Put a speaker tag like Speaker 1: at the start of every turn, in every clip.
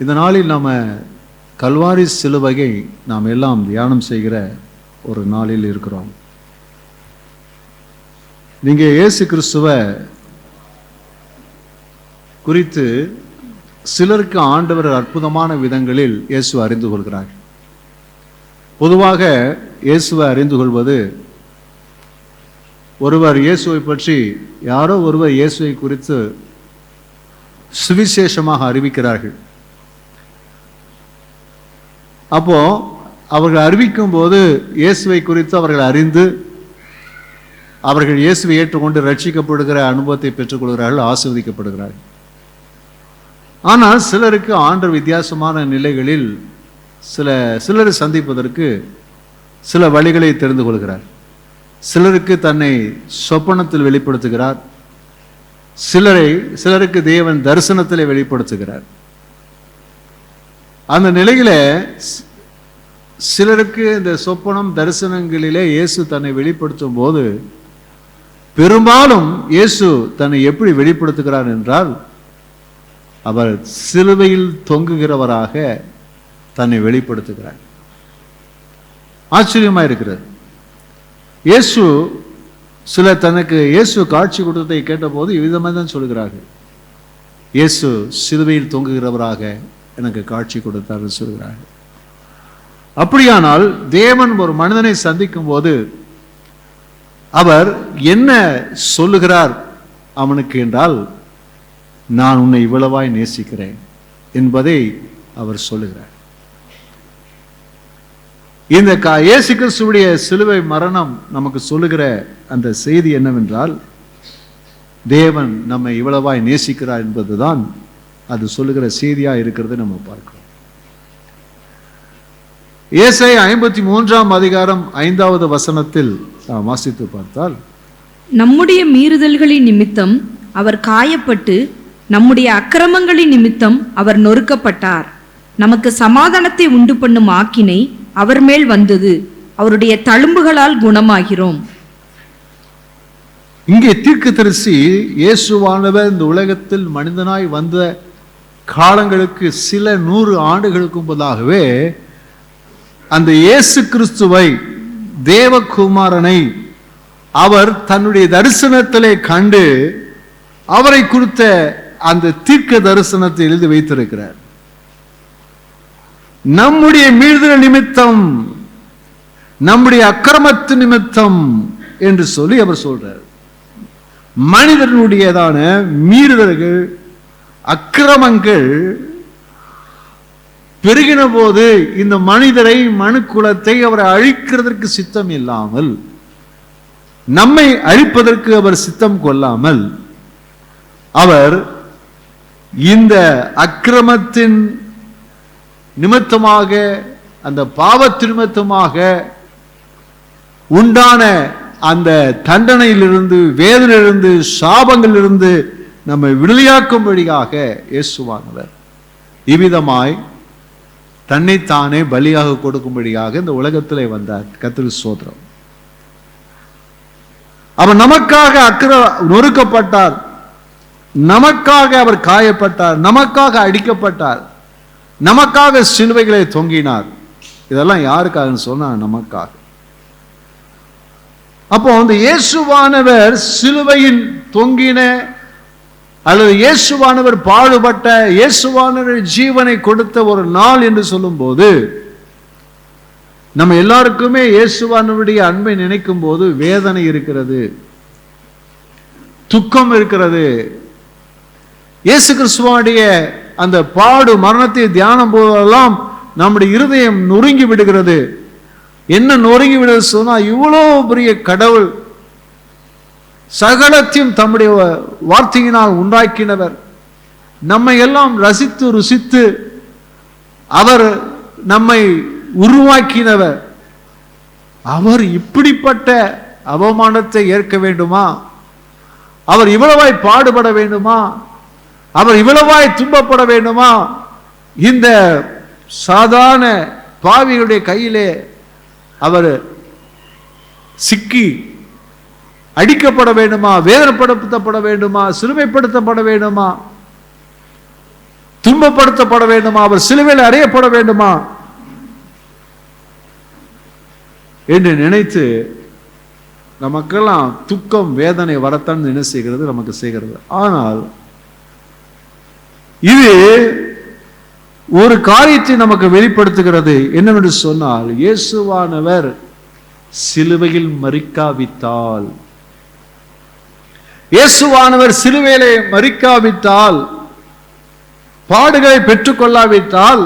Speaker 1: இந்த நாளில் நாம் கல்வாரி சிலுவையை நாம் எல்லாம் தியானம் செய்கிற ஒரு நாளில் இருக்கிறோம். நீங்க இயேசு கிறிஸ்துவை குறித்து சிலருக்கு ஆண்டவர் அற்புதமான விதங்களில் இயேசு அறிந்து கொள்கிறார். பொதுவாக இயேசுவை அறிந்து கொள்வது, ஒருவர் இயேசுவை பற்றி யாரோ ஒருவர் இயேசுவை குறித்து சுவிசேஷமாக அறிவிக்கிறார்கள். அப்போ அவர்கள் அறிவிக்கும் போது இயேசுவை குறித்து அவர்கள் அறிந்து அவர்கள் இயேசுவை ஏற்றுக்கொண்டு ரட்சிக்கப்படுகிற அனுபவத்தை பெற்றுக்கொள்கிறார்கள், ஆசீர்வதிக்கப்படுகிறார்கள். ஆனால் சிலருக்கு ஆண்டவர் வித்தியாசமான நிலைகளில் சிலரை சந்திப்பதற்கு சில வழிகளை தெரிந்து கொள்கிறார். சிலருக்கு தன்னை சொப்பனத்தில் வெளிப்படுத்துகிறார், சிலருக்கு தேவன் தரிசனத்திலே வெளிப்படுத்துகிறார். அந்த நிலையில சிலருக்கு இந்த சொப்பனம் தரிசனங்களிலே இயேசு தன்னை வெளிப்படுத்தும் போது பெரும்பாலும் இயேசு தன்னை எப்படி வெளிப்படுத்துகிறார் என்றால், அவர் சிலுவையில் தொங்குகிறவராக தன்னை வெளிப்படுத்துகிறார். ஆச்சரியமா இருக்கிறது. இயேசு தனக்கு இயேசு காட்சி கொடுத்ததை கேட்டபோது இவ்விதமாக தான் சொல்கிறார்கள், இயேசு சிலுவையில் தொங்குகிறவராக எனக்கு காட்சி கொடுத்தார் சொல்கிறார்கள். அப்படியானால் தேவன் ஒரு மனிதனை சந்திக்கும் போது அவர் என்ன சொல்லுகிறார் அவனுக்கு என்றால், நான் உன்னை இவ்வளவாய் நேசிக்கிறேன் என்பதை அவர் சொல்லுகிறார். இந்த இயேசு கிறிஸ்துவுடைய சிலுவை மரணம் நமக்கு சொல்லுகிற அந்த செய்தி என்னவென்றால், தேவன் நம்மை இவ்வளவாய் நேசிக்கிறார் என்பதுதான் அது சொல்லுகிற செய்தியா இருக்கிறது நம்ம பார்க்கிறோம். ஏசாயா 53ஆம் அதிகாரம் 5வது வசனத்தில் வாசித்து பார்த்தால்,
Speaker 2: நம்முடைய மீறுதல்களின் நிமித்தம் அவர் காயப்பட்டு நம்முடைய அக்கிரமங்களின் நிமித்தம் அவர் நொறுக்கப்பட்டார். நமக்கு சமாதானத்தை உண்டு பண்ணும் ஆக்கினை அவர் மேல் வந்தது, அவருடைய தழும்புகளால் குணமாகிறோம்.
Speaker 1: இங்கே தீர்க்கதரிசி இயேசுவானவர் இந்த உலகத்தில் மனிதனாய் வந்த காலங்களுக்கு சில 100 ஆண்டுகளுக்கு முன்பதாகவே அந்த இயேசு கிறிஸ்துவை, தேவகுமாரனை அவர் தன்னுடைய தரிசனத்திலே கண்டு அவரை குறித்த அந்த தீர்க்க தரிசனத்தை எழுதி வைத்திருக்கிறார். நம்முடைய மீறுதல் நிமித்தம், நம்முடைய அக்கிரமத்து நிமித்தம் என்று சொல்லி அவர் சொல்றார். மனிதனுடையதான மீறுதல்கள், அக்கிரமங்கள் பெருகின போது இந்த மனிதரை, மனு குலத்தை அவரை அழிக்கிறதற்கு சித்தம் இல்லாமல், நம்மை அழிப்பதற்கு அவர் சித்தம் கொள்ளாமல், அவர் இந்த அக்கிரமத்தின் நிமித்தமாக, அந்த பாவத்தின் நிமித்தமாக உண்டான அந்த தண்டனையிலிருந்து, வேதனையிலிருந்து, சாபங்களிலிருந்து நம்மை விடுதலையாக்கும்படியாக இயேசுவானவர் இவ்விதமாய் தன்னைத்தானே பலியாக கொடுக்கும்படியாக இந்த உலகத்திலே வந்தார். கர்த்தருக்கு ஸ்தோத்திரம். அவர் நமக்காக நொறுக்கப்பட்டார், நமக்காக அவர் காயப்பட்டார், நமக்காக அடிக்கப்பட்டார், நமக்காக சிலுவைகளை தொங்கினார். இதெல்லாம் யாருக்காக சொன்னா, நமக்காக. அப்போ அந்த இயேசுவானவர் சிலுவையில் தொங்கின அல்லது இயேசுவானவர் பாடுபட்ட, இயேசுவானவர் ஜீவனை கொடுத்த ஒரு நாள் என்று சொல்லும் போது நம்ம எல்லாருக்குமே இயேசுவானவருடைய அன்பை நினைக்கும் போது வேதனை இருக்கிறது, துக்கம் இருக்கிறது. இயேசு கிறிஸ்துவானுடைய அந்த பாடு மரணத்தை தியானம் போதெல்லாம் நம்முடைய இருதயம் நொறுங்கி விடுகிறது. என்ன நொறுங்கி விடுறது சொன்னா, இவ்வளோ பெரிய கடவுள், சகலத்தையும் தம்முடைய வார்த்தையினால் உண்டாக்கினவர், நம்மை எல்லாம் ரசித்து ருசித்து அவர் நம்மை உருவாக்கினவர், அவர் இப்படிப்பட்ட அவமானத்தை ஏற்க வேண்டுமா? அவர் இவ்வளவாய் பாடுபட வேண்டுமா? அவர் இவ்வளவாய் துன்பப்பட வேண்டுமா? இந்த சாதாரண பாவிகளுடைய கையிலே அவர் சிக்கி அடிக்கப்பட வேண்டுமா? வேதனைப்படுத்தப்பட வேண்டுமா? சிறுமைப்படுத்தப்பட வேண்டுமா? துன்பப்படுத்தப்பட வேண்டுமா, அவர் சிலுவையில் அறையப்பட வேண்டுமா என்று நினைத்து நமக்கெல்லாம் துக்கம் வேதனை வரத்தான் என்ன செய்கிறது, நமக்கு செய்கிறது. ஆனால் இது ஒரு காரியத்தை நமக்கு வெளிப்படுத்துகிறது. என்னவென்று சொன்னால், இயேசுவானவர் சிலுவையில் மரிக்காவிட்டால், இயேசுவானவர் சிலுவையிலே மரிக்காவிட்டால், பாடுகளை பெற்றுக்கொள்ளாவிட்டால்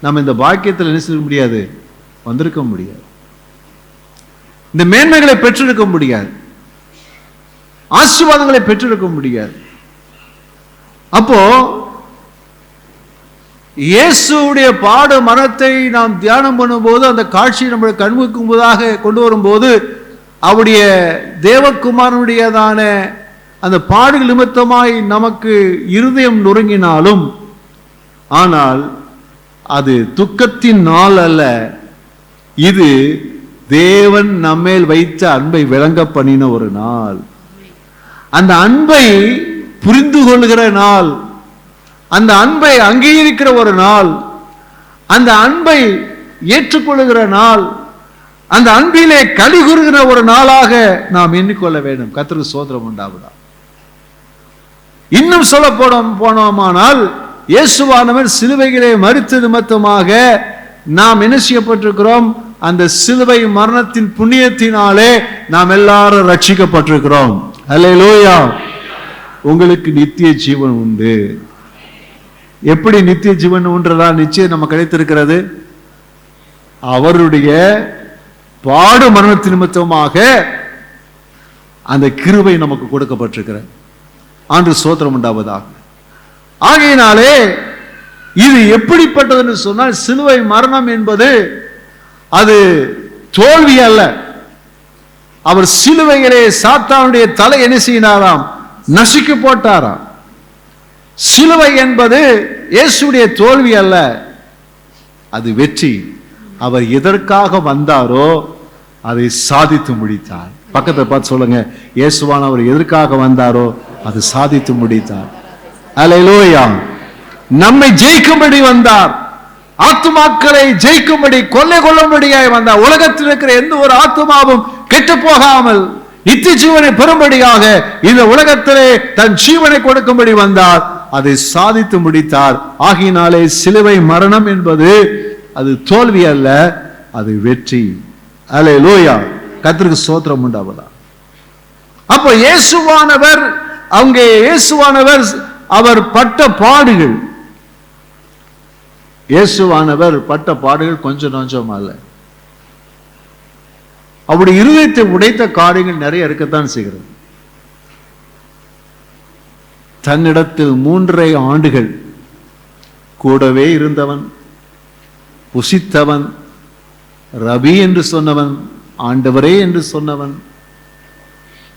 Speaker 1: நம்ம இந்த பாக்கியத்தில் என்ன செய்ய முடியாது, வந்திருக்க முடியாது. இந்த மேன்மைகளை பெற்றிருக்க முடியாது, ஆசீர்வாதங்களை பெற்றிருக்க முடியாது. அப்போ இயேசுடைய பாடு மரணத்தை நாம் தியானம் பண்ணும்போது, அந்த காட்சி நம்முடைய கண்முக்கு முன்பதாக கொண்டு வரும்போது, அவருடைய தேவகுமாரனுடையதான அந்த பாடுகள் நிமித்தமாய் நமக்கு இருதயம் நொறுங்கினாலும், ஆனால் அது துக்கத்தின் நாள் அல்ல, இது தேவன் நம்மேல் வைத்த அன்பை விளங்க பண்ணின ஒரு நாள். அந்த அன்பை புரிந்து கொள்கிற நாள், அந்த அன்பை அங்கீகரிக்கிற ஒரு நாள், அந்த அன்பை ஏற்றுக்கொள்ளுகிற நாள், அந்த அன்பிலே களி கூறுகிற ஒரு நாளாக நாம் எண்ணிக்கொள்ள வேண்டும். கர்த்தருக்கு ஸ்தோத்திரம் உண்டாவதா. இன்னும் சொல்ல போனோமானால், இயேசுவானவர் சிலுவையிலே மரித்த நிமித்தமாக நாம் என்ன செய்யப்பட்டிருக்கிறோம், அந்த சிலுவை மரணத்தின் புண்ணியத்தினாலே நாம் எல்லாரும் ரட்சிக்கப்பட்டிருக்கிறோம். அல்லேலூயா. உங்களுக்கு நித்திய ஜீவன் உண்டு. எப்படி நித்திய ஜீவன் உண்டதா நிச்சயம் நம்ம கிடைத்திருக்கிறது? அவருடைய பாடு மரணத்தின் நிமித்தமாக அந்த கிருபை நமக்கு கொடுக்கப்பட்டிருக்கிறது. ஆண்டு ஸ்தோத்திரம் உண்டாவதாக. ஆகையினாலே இது எப்படிப்பட்டது என்று சொன்னால், சிலுவை மரணம் என்பது அது தோல்வி அல்ல. அவர் சிலுவையிலே சாத்தானுடைய தலை என்ன செய்தாராம், நசுக்கி போட்டாராம். சிலுவை என்பது இயேசுடைய தோல்வி அல்ல, அது வெற்றி. அவர் எதற்காக வந்தாரோ அதை சாதித்து முடித்தார். பக்கத்தை பார்த்து சொல்லுங்க, இயேசுவானவர் எதற்காக வந்தாரோ அது சாதித்து முடித்தார். அல்லேலூயா. நம்மை ஜெயிக்கும்படி வந்தார், ஆத்துமாக்களை ஜெயிக்கும்படி கொள்ளை கொள்ளும்படியாய் வந்தார். உலகத்தில் இருக்கிற எந்த ஒரு ஆத்துமாவும் கெட்டு போகாமல் நித்திய ஜீவனை பெறும்படியாக இந்த உலகத்திலே தன் ஜீவனை கொடுக்கும்படி வந்தார், அதை சாதித்து முடித்தார். ஆகினாலே சிலுவை மரணம் என்பது அது தோல்வி அல்ல, அது வெற்றி. அல்லேலூயா. கர்த்தருக்கு ஸ்தோத்திரம் உண்டாவதா. அப்ப இயேசுவானவர், அங்கே இயேசுவானவர் அவர் பட்ட பாடுகள், இயேசுவானவர் பட்ட பாடுகள் கொஞ்சம் நஞ்சம் அல்ல. அவருடைய இருதயத்தை உடைத்த காரியங்கள் நிறைய இருக்கத்தான் செய்கிறது. தன்னிடத்தில் 3.5 ஆண்டுகள் கூடவே இருந்தவன், புசித்தவன், ரபி என்று சொன்னவன், ஆண்டவரே என்று சொன்னவன்,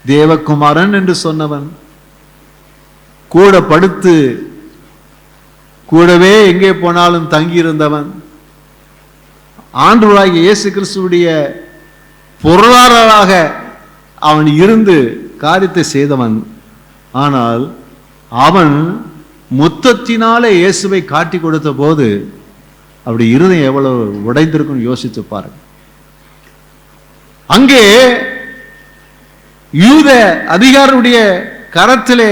Speaker 1: தேவகுமாரன் என்று சொன்னவன், கூட படுத்து கூடவே எங்கே போனாலும் தங்கியிருந்தவன், ஆண்டவராகிய இயேசு கிறிஸ்துவுடைய பொருளாளராக அவன் இருந்து காரியத்தை செய்தவன். ஆனால் அவன் முத்தத்தினாலே இயேசுவை காட்டி கொடுத்த போது அப்படி இருதயம் எவ்வளவு உடைந்திருக்கும் யோசித்து பாருங்க. அங்கே யூத அதிகாரியுடைய கரத்திலே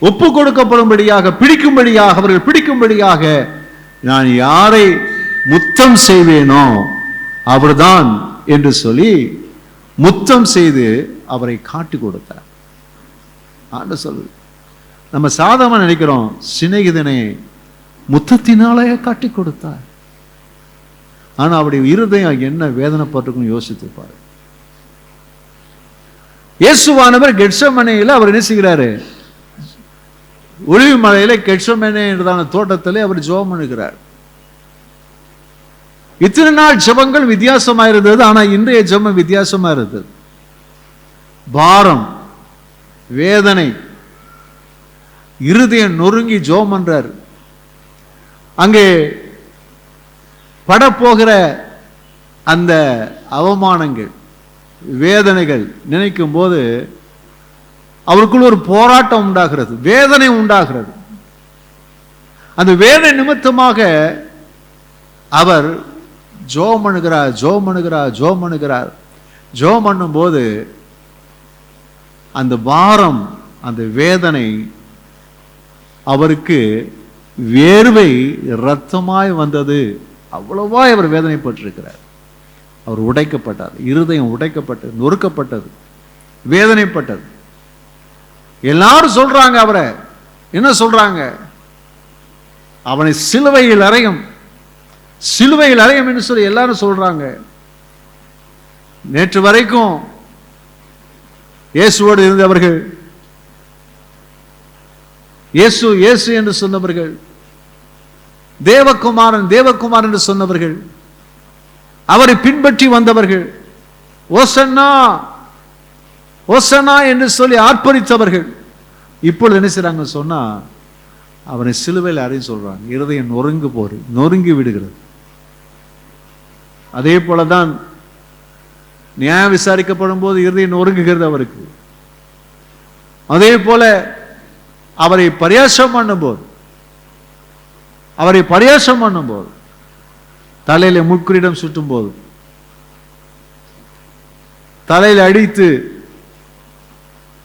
Speaker 1: ஒப்பு கொடுக்கப்படும்படியாக, பிடிக்கும்படியாக, அவர்கள் பிடிக்கும்படியாக, நான் யாரை முத்தம் செய்வேனோ அவர்தான் என்று சொல்லி முத்தம் செய்து அவரை காட்டி கொடுத்தார். ஆண்டு சொல்லு, நம்ம சாதாரண நினைக்கிறோம், சிநேகிதனை முத்தத்தினாலே காட்டி கொடுத்தார். ஆனா அவருடைய இருதயம் என்ன வேதனைப்பட்டிருக்கும் யோசித்து பாரு. இயேசுவானவர் கெத்செமனேயில அவர் என்ன செய்கிறாரு, ஒலிவ் மலையில கெத்செமனே என்றதான தோட்டத்திலே அவர் ஜெபம் பண்ணுகிறார். இத்தனை நாள் ஜெபங்கள் வித்தியாசமா இருந்தது, ஆனா இன்றைய ஜெபம் வித்தியாசமா இருந்தது. பாரம், வேதனை, இருதயம் நொறுங்கி ஜெபம் பண்றார். அங்கே படப்போகிற அந்த அவமானங்கள், வேதனைகள் நினைக்கும் போது அவருக்குள்ள ஒரு போராட்டம் உண்டாகிறது, வேதனை உண்டாகிறது. அந்த வேதனை நிமித்தமாக அவர் ஜோம் பண்ணுகிறார், ஜோம் பண்ணுகிறார், ஜோம் பண்ணுகிறார். ஜோம் பண்ணும்போது அந்த பாரம், அந்த வேதனை அவருக்கு வேர்வை இரத்தமாய் வந்தது. அவ்வளவாய் அவர் வேதனைப்பட்டிருக்கிறார். அவர் உடைக்கப்பட்டார், இருதயம் உடைக்கப்பட்டது, நொறுக்கப்பட்டது, வேதனைப்பட்டது. எல்லாரும் சொல்றாங்க, அவரை என்ன சொல்றாங்க? அவனை சிலுவையில் அறையும், சிலுவையில் அறையும் என்று சொல்லி எல்லாரும் சொல்றாங்க. நேற்று வரைக்கும் இயேசுவோடு இருந்தவர்கள், இயேசு இயேசு என்று சொன்னவர்கள், தேவகுமாரன் தேவகுமாரன் என்று சொன்னவர்கள், அவரை பின்பற்றி வந்தவர்கள், ஓசன்னா ஓசன்னா என்று சொல்லி ஆர்ப்பரித்தவர்கள், இப்பொழுது என்ன செய்றாங்க சொன்னா, அவனை சிலுவையில் அறையும் சொல்றாங்க. இருதயம் நொறுங்கி விடுகிறது. அதே போலதான் நியாயம் விசாரிக்கப்படும் போது இருதயம் நொறுங்குகிறது அவருக்கு. அதே போல அவரை பரியாசம் பண்ணும்போது, தலையில முட்கிரீடம் சுட்டும் போது, தலையில அடித்து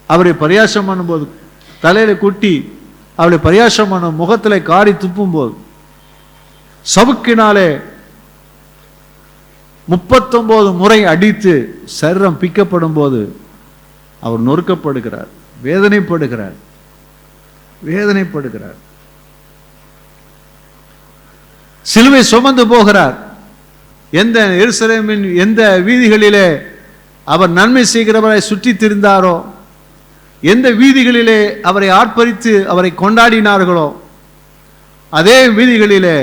Speaker 1: அவரை பரியாசம் பண்ணும்போது, தலையில குட்டி அவளை பரியாசம் பண்ண, முகத்திலே காரி துப்பும் போது, சவுக்கினாலே 39 முறை அடித்து சரீரம் பிக்கப்படும் போது அவர் நொறுக்கப்படுகிறார், வேதனைப்படுகிறார். சிலுவை சுமந்து போகிறார். எந்த எருசலேமின் எந்த வீதிகளிலே அவர் நன்மை செய்கிறவரை சுற்றி திரிந்தாரோ, எந்த வீதிகளிலே அவரை ஆர்ப்பரித்து அவரை கொண்டாடினார்களோ, அதே வீதிகளிலே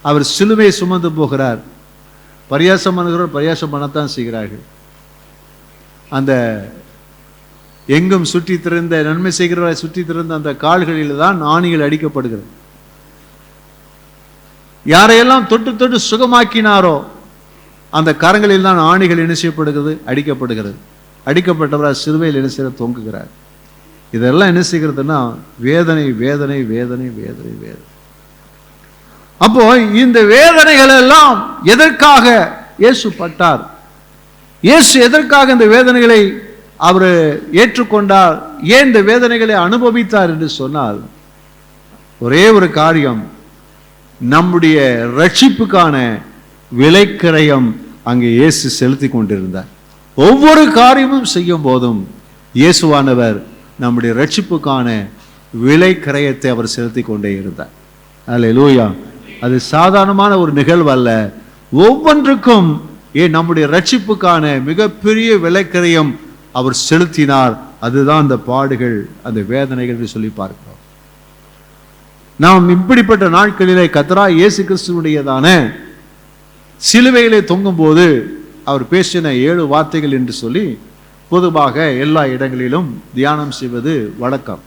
Speaker 1: அவர் சிலுவை சுமந்து போகிறார். பரியாசம் பண்ணுகிறவர் பரியாசம் பண்ணத்தான் செய்கிறார்கள். அந்த எங்கும் சுற்றி திறந்த நன்மை செய்கிறவரை சுற்றி திறந்த அந்த கால்களில் தான் ஆணிகள் அடிக்கப்படுகிறது. யாரையெல்லாம் தொட்டு தொட்டு சுகமாக்கினாரோ அந்த கரங்களில் தான் ஆணிகள் என்ன செய்யப்படுகிறது, அடிக்கப்படுகிறது. அடிக்கப்பட்டவரால் சிலுவையில் என்ன செய்ய தொங்குகிறார். இதெல்லாம் என்ன செய்கிறதுனா வேதனை வேதனை வேதனை வேதனை வேதனை. அப்போ இந்த வேதனைகள் எல்லாம் எதற்காக இயேசு பட்டார்? இயேசு எதற்காக இந்த வேதனைகளை அவர் ஏற்றுக்கொண்டார்? ஏன் இந்த வேதனைகளை அனுபவித்தார் என்று சொன்னால், ஒரே ஒரு காரியம், நம்முடைய ரட்சிப்புக்கான விலைக்கிரயம் அங்கே இயேசு செலுத்தி கொண்டிருந்தார். ஒவ்வொரு காரியமும் செய்யும் போதும் இயேசுவானவர் நம்முடைய ரட்சிப்புக்கான விலைக்கிரயத்தை அவர் செலுத்தி கொண்டே இருந்தார். அல்லேலூயா. அது சாதாரணமான ஒரு நிகழ்வு அல்ல. ஒவ்வொன்றுக்கும் நம்முடைய ரட்சிப்புக்கான மிகப்பெரிய விலைக்கிரயம் அவர் செலுத்தினார். அதுதான் அந்த பாடுகள், அந்த வேதனைகள் என்று சொல்லி பார்க்கிறோம். நாம் இப்படிப்பட்ட நாட்களிலே கர்த்தராகிய இயேசு கிறிஸ்துவுடையதான சிலுவையிலே தொங்கும் போது அவர் பேசின 7 வார்த்தைகள் என்று சொல்லி பொதுவாக எல்லா இடங்களிலும் தியானம் செய்வது வழக்கம்.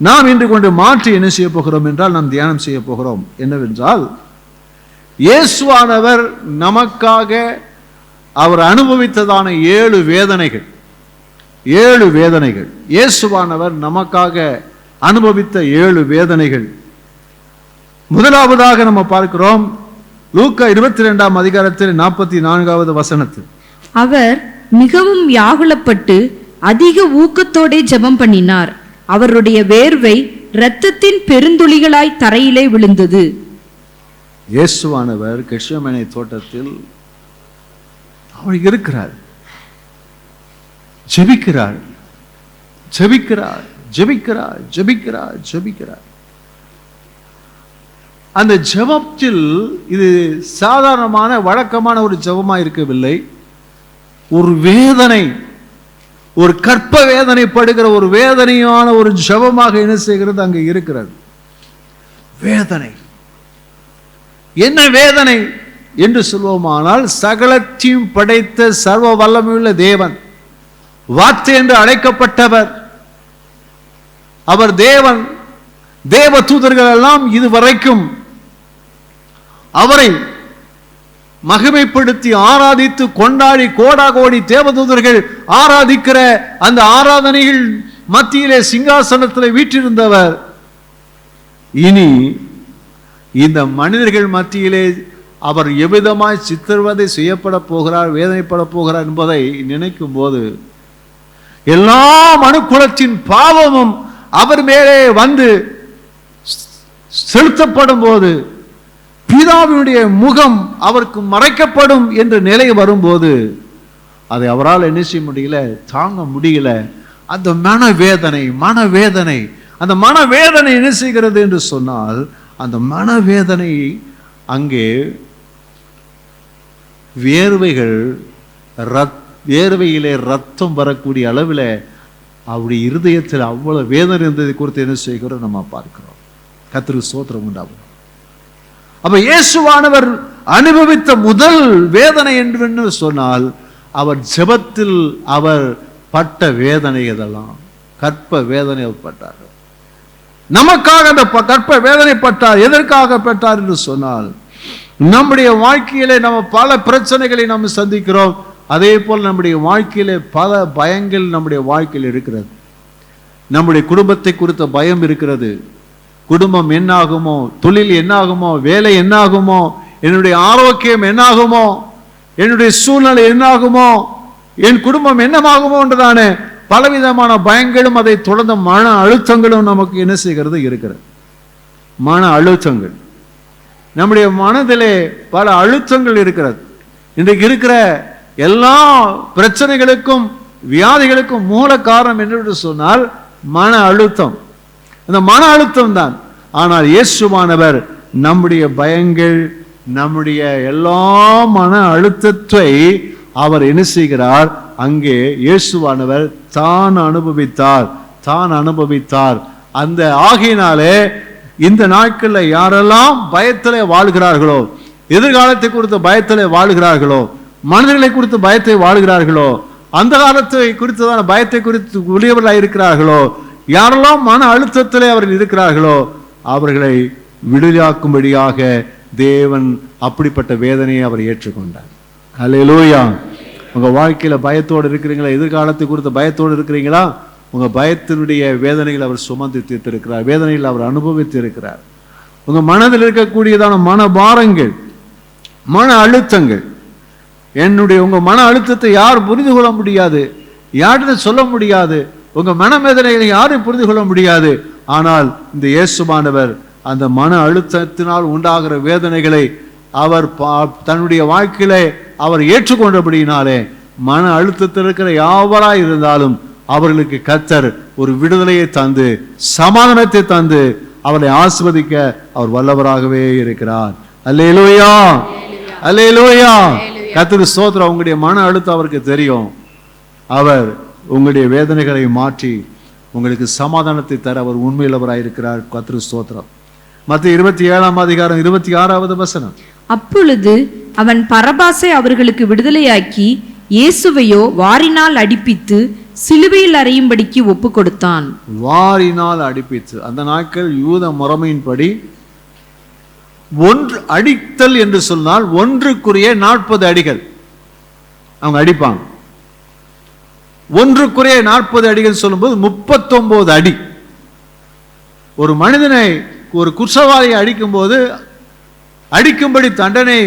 Speaker 1: நாம் இன்று கொண்டு மாற்றி என்ன செய்ய போகிறோம் என்றால், நாம் தியானம் செய்ய போகிறோம் என்னவென்றால், இயேசுவானவர் நமக்காக அவர் அனுபவித்ததான 7 வேதனைகள். 7 வேதனைகள் இயேசுவானவர் நமக்காக அனுபவித்த 7 வேதனைகள். முதலாவதாக நம்ம பார்க்கிறோம் லூக்கா 22ஆம் அதிகாரத்தில் 44வது வசனத்தில், அவர்
Speaker 2: மிகவும் வியாகுலப்பட்டு அதிக ஊக்கத்தோடே ஜெபம் பண்ணினார். அவருடைய வேர்வை இரத்தத்தின் பெருந்துளிகளாய் தரையிலே விழுந்தது.
Speaker 1: இயேசுவானவர் கெத்செமனே தோட்டத்தில் அவர் இருக்கிறார், ஜெபிக்கிறார், ஜெபிக்கிறார், ஜெபிக்கிறார், ஜெபிக்கிறார், ஜெபிக்கிறார். அந்த ஜெபத்தில் இது சாதாரணமான வழக்கமான ஒரு ஜெபமா இருக்கவில்லை. ஒரு வேதனை, ஒரு கற்ப வேதனைப்படுகிற ஒரு வேதனையான ஒரு ஜெபமாக என்ன செய்கிறது அங்கே இருக்கிறது. வேதனை என்ன வேதனை என்று சொல்வோமானால், சகலத்தையும் படைத்த சர்வ வல்லமையுள்ள தேவன், வார்த்தை என்று அழைக்கப்பட்டவர், அவர் தேவன். தேவ தூதர்கள் எல்லாம் இதுவரைக்கும் அவரை மகிமைப்படுத்தி ஆராதித்து கொண்டாடி கோடாகோடி தேவதூதர்கள் ஆராதிக்கிற அந்த ஆராதனைகள் மத்தியிலே சிங்காசனத்தில் வீற்றிருந்தவர் இனி இந்த மனிதர்கள் மத்தியிலே அவர் எவ்விதமாய் சித்திரவதை செய்யப்பட போகிறார், வேதனைப்பட போகிறார் என்பதை நினைக்கும் போது எல்லா மனுக்குலத்தின் பாவமும் அவர் மேலே வந்து செலுத்தப்படும் போது பிதாவினுடைய முகம் அவருக்கு மறைக்கப்படும் என்ற நிலை வரும்போது அதை அவரால் என்ன செய்ய முடியல, தாங்க முடியல. அந்த மனவேதனை அந்த மனவேதனை என்ன செய்கிறது என்று சொன்னால், அந்த மனவேதனை அங்கே வேர்வையிலே ரத்தம் வரக்கூடிய அளவில் அவருடைய இருதயத்தில் அவ்வளவு வேதனை இருந்ததை குறித்து என்ன செய்கிறோம் நம்ம பார்க்கிறோம். கர்த்தருக்கு ஸ்தோத்திரம் உண்டாகும். அப்ப இயேசுவானவர் அனுபவித்த முதல் வேதனை என்று சொன்னால் அவர் ஜெபத்தில் அவர் பட்ட வேதனை. இதெல்லாம் கற்ப வேதனை பட்டார். நமக்காக அந்த கற்ப வேதனை பட்டார். எதற்காக பட்டார் என்று சொன்னால், நம்முடைய வாழ்க்கையிலே நம்ம பல பிரச்சனைகளை நாம் சந்திக்கிறோம். அதே போல் நம்முடைய வாழ்க்கையிலே பல பயங்கள் நம்முடைய வாழ்க்கையில் இருக்கிறது. நம்முடைய குடும்பத்தை குறித்த பயம் இருக்கிறது. குடும்பம் என்னாகுமோ, தொழில் என்னாகுமோ, வேலை என்னாகுமோ, என்னுடைய ஆரோக்கியம் என்னாகுமோ, என்னுடைய சூழ்நிலை என்னாகுமோ, என் குடும்பம் என்னமாகுமோ என்றதான பலவிதமான பயங்களும் அதை தொடர்ந்த மன அழுத்தங்களும் நமக்கு என்ன செய்கிறது இருக்கிறது. மன அழுத்தங்கள், நம்முடைய மனதிலே பல அழுத்தங்கள் இருக்கிறது. இன்றைக்கு இருக்கிற எல்லா பிரச்சனைகளுக்கும் வியாதிகளுக்கும் மூல காரணம் என்று சொன்னால் மன அழுத்தம். அந்த மன அழுத்தம் தான். ஆனால் இயேசுவானவர் நம்முடைய பயங்கள், நம்முடைய எல்லா மன அழுத்தத்தை அவர் என்ன செய்கிறார், அங்கே இயேசுவானவர் தான் அனுபவித்தார். அந்த ஆகையினாலே இந்த நாட்களில் யாரெல்லாம் பயத்திலே வாழ்கிறார்களோ, எதிர்காலத்தை குறித்த பயத்திலே வாழ்கிறார்களோ, மனிதர்களை குறித்து பயத்தை வாழ்கிறார்களோ, அந்த காலத்தை குறித்ததான பயத்தை குறித்து உரியவர்களாக இருக்கிறார்களோ, யாரெல்லாம் மன அழுத்தத்திலே அவர்கள் இருக்கிறார்களோ அவர்களை விடுதலையாக்கும்படியாக தேவன் அப்படிப்பட்ட வேதனையை அவர் ஏற்றுக்கொண்டார். அல்லேலூயா. உங்க வாழ்க்கையில பயத்தோடு இருக்கிறீங்களா? எதிர்காலத்தை குறித்த பயத்தோடு இருக்கிறீங்களா? உங்க பயத்தினுடைய வேதனைகள் அவர் சுமந்து தீர்த்திருக்கிறார். வேதனைகள் அவர் அனுபவித்து இருக்கிறார். உங்க மனதில் இருக்கக்கூடியதான மன பாரங்கள், மன அழுத்தங்கள், உங்க மன அழுத்தத்தை யார் புரிந்து கொள்ள முடியாது, யார்கிட்ட சொல்ல முடியாது. உங்க மனவேதனைகளை யாரும் புரிந்து கொள்ள முடியாது. ஆனால் இந்த இயேசுவானவர் அந்த மன அழுத்தத்தினால் உண்டாகிற வேதனைகளை அவர் தன்னுடைய வாழ்க்கையிலே அவர் ஏற்றுக்கொண்டபடியினாலே மன அழுத்தத்தில் இருக்கிற யாவராய் இருந்தாலும் அவர்களுக்கு கர்த்தர் ஒரு விடுதலையை தந்து சமாதானத்தை தந்து அவரை ஆசீர்வதிக்க அவர் வல்லவராகவே இருக்கிறார். அல்லேலூயா, அல்லேலூயா. கர்த்தருக்கு ஸ்தோத்திரம். உங்களுடைய மன அழுத்தம் அவருக்கு தெரியும். அவர் உங்களுடைய வேதனைகளை மாற்றி உங்களுக்கு சமாதானத்தை தர அவர் உண்மையுள்ளவராய் இருக்கிறார். கர்த்தருக்கு ஸ்தோத்திரம். மத்தேயு 27:26
Speaker 2: அப்பொழுது அவன் பரபாசை அவர்களுக்கு விடுதலையாக்கி இயேசுவையோ வாரினால் அடிப்பித்து சிலுவையில் அறையும்படிக்கு ஒப்பு கொடுத்தான்.
Speaker 1: வாரினால் அடிப்பித்து, அந்த நாட்கள் யூத முறைமையின்படி ஒன்று அடித்தல் என்று சொன்னால் ஒன்றுக்குரிய 40 அடிகள் அவங்க அடிப்பாங்க. ஒன்றுக்குரிய 40 அடிகள் சொல்லும்போது 39 அடி. ஒரு மனிதனை, ஒரு குற்றவாளியை அடிக்கும்படி தண்டனை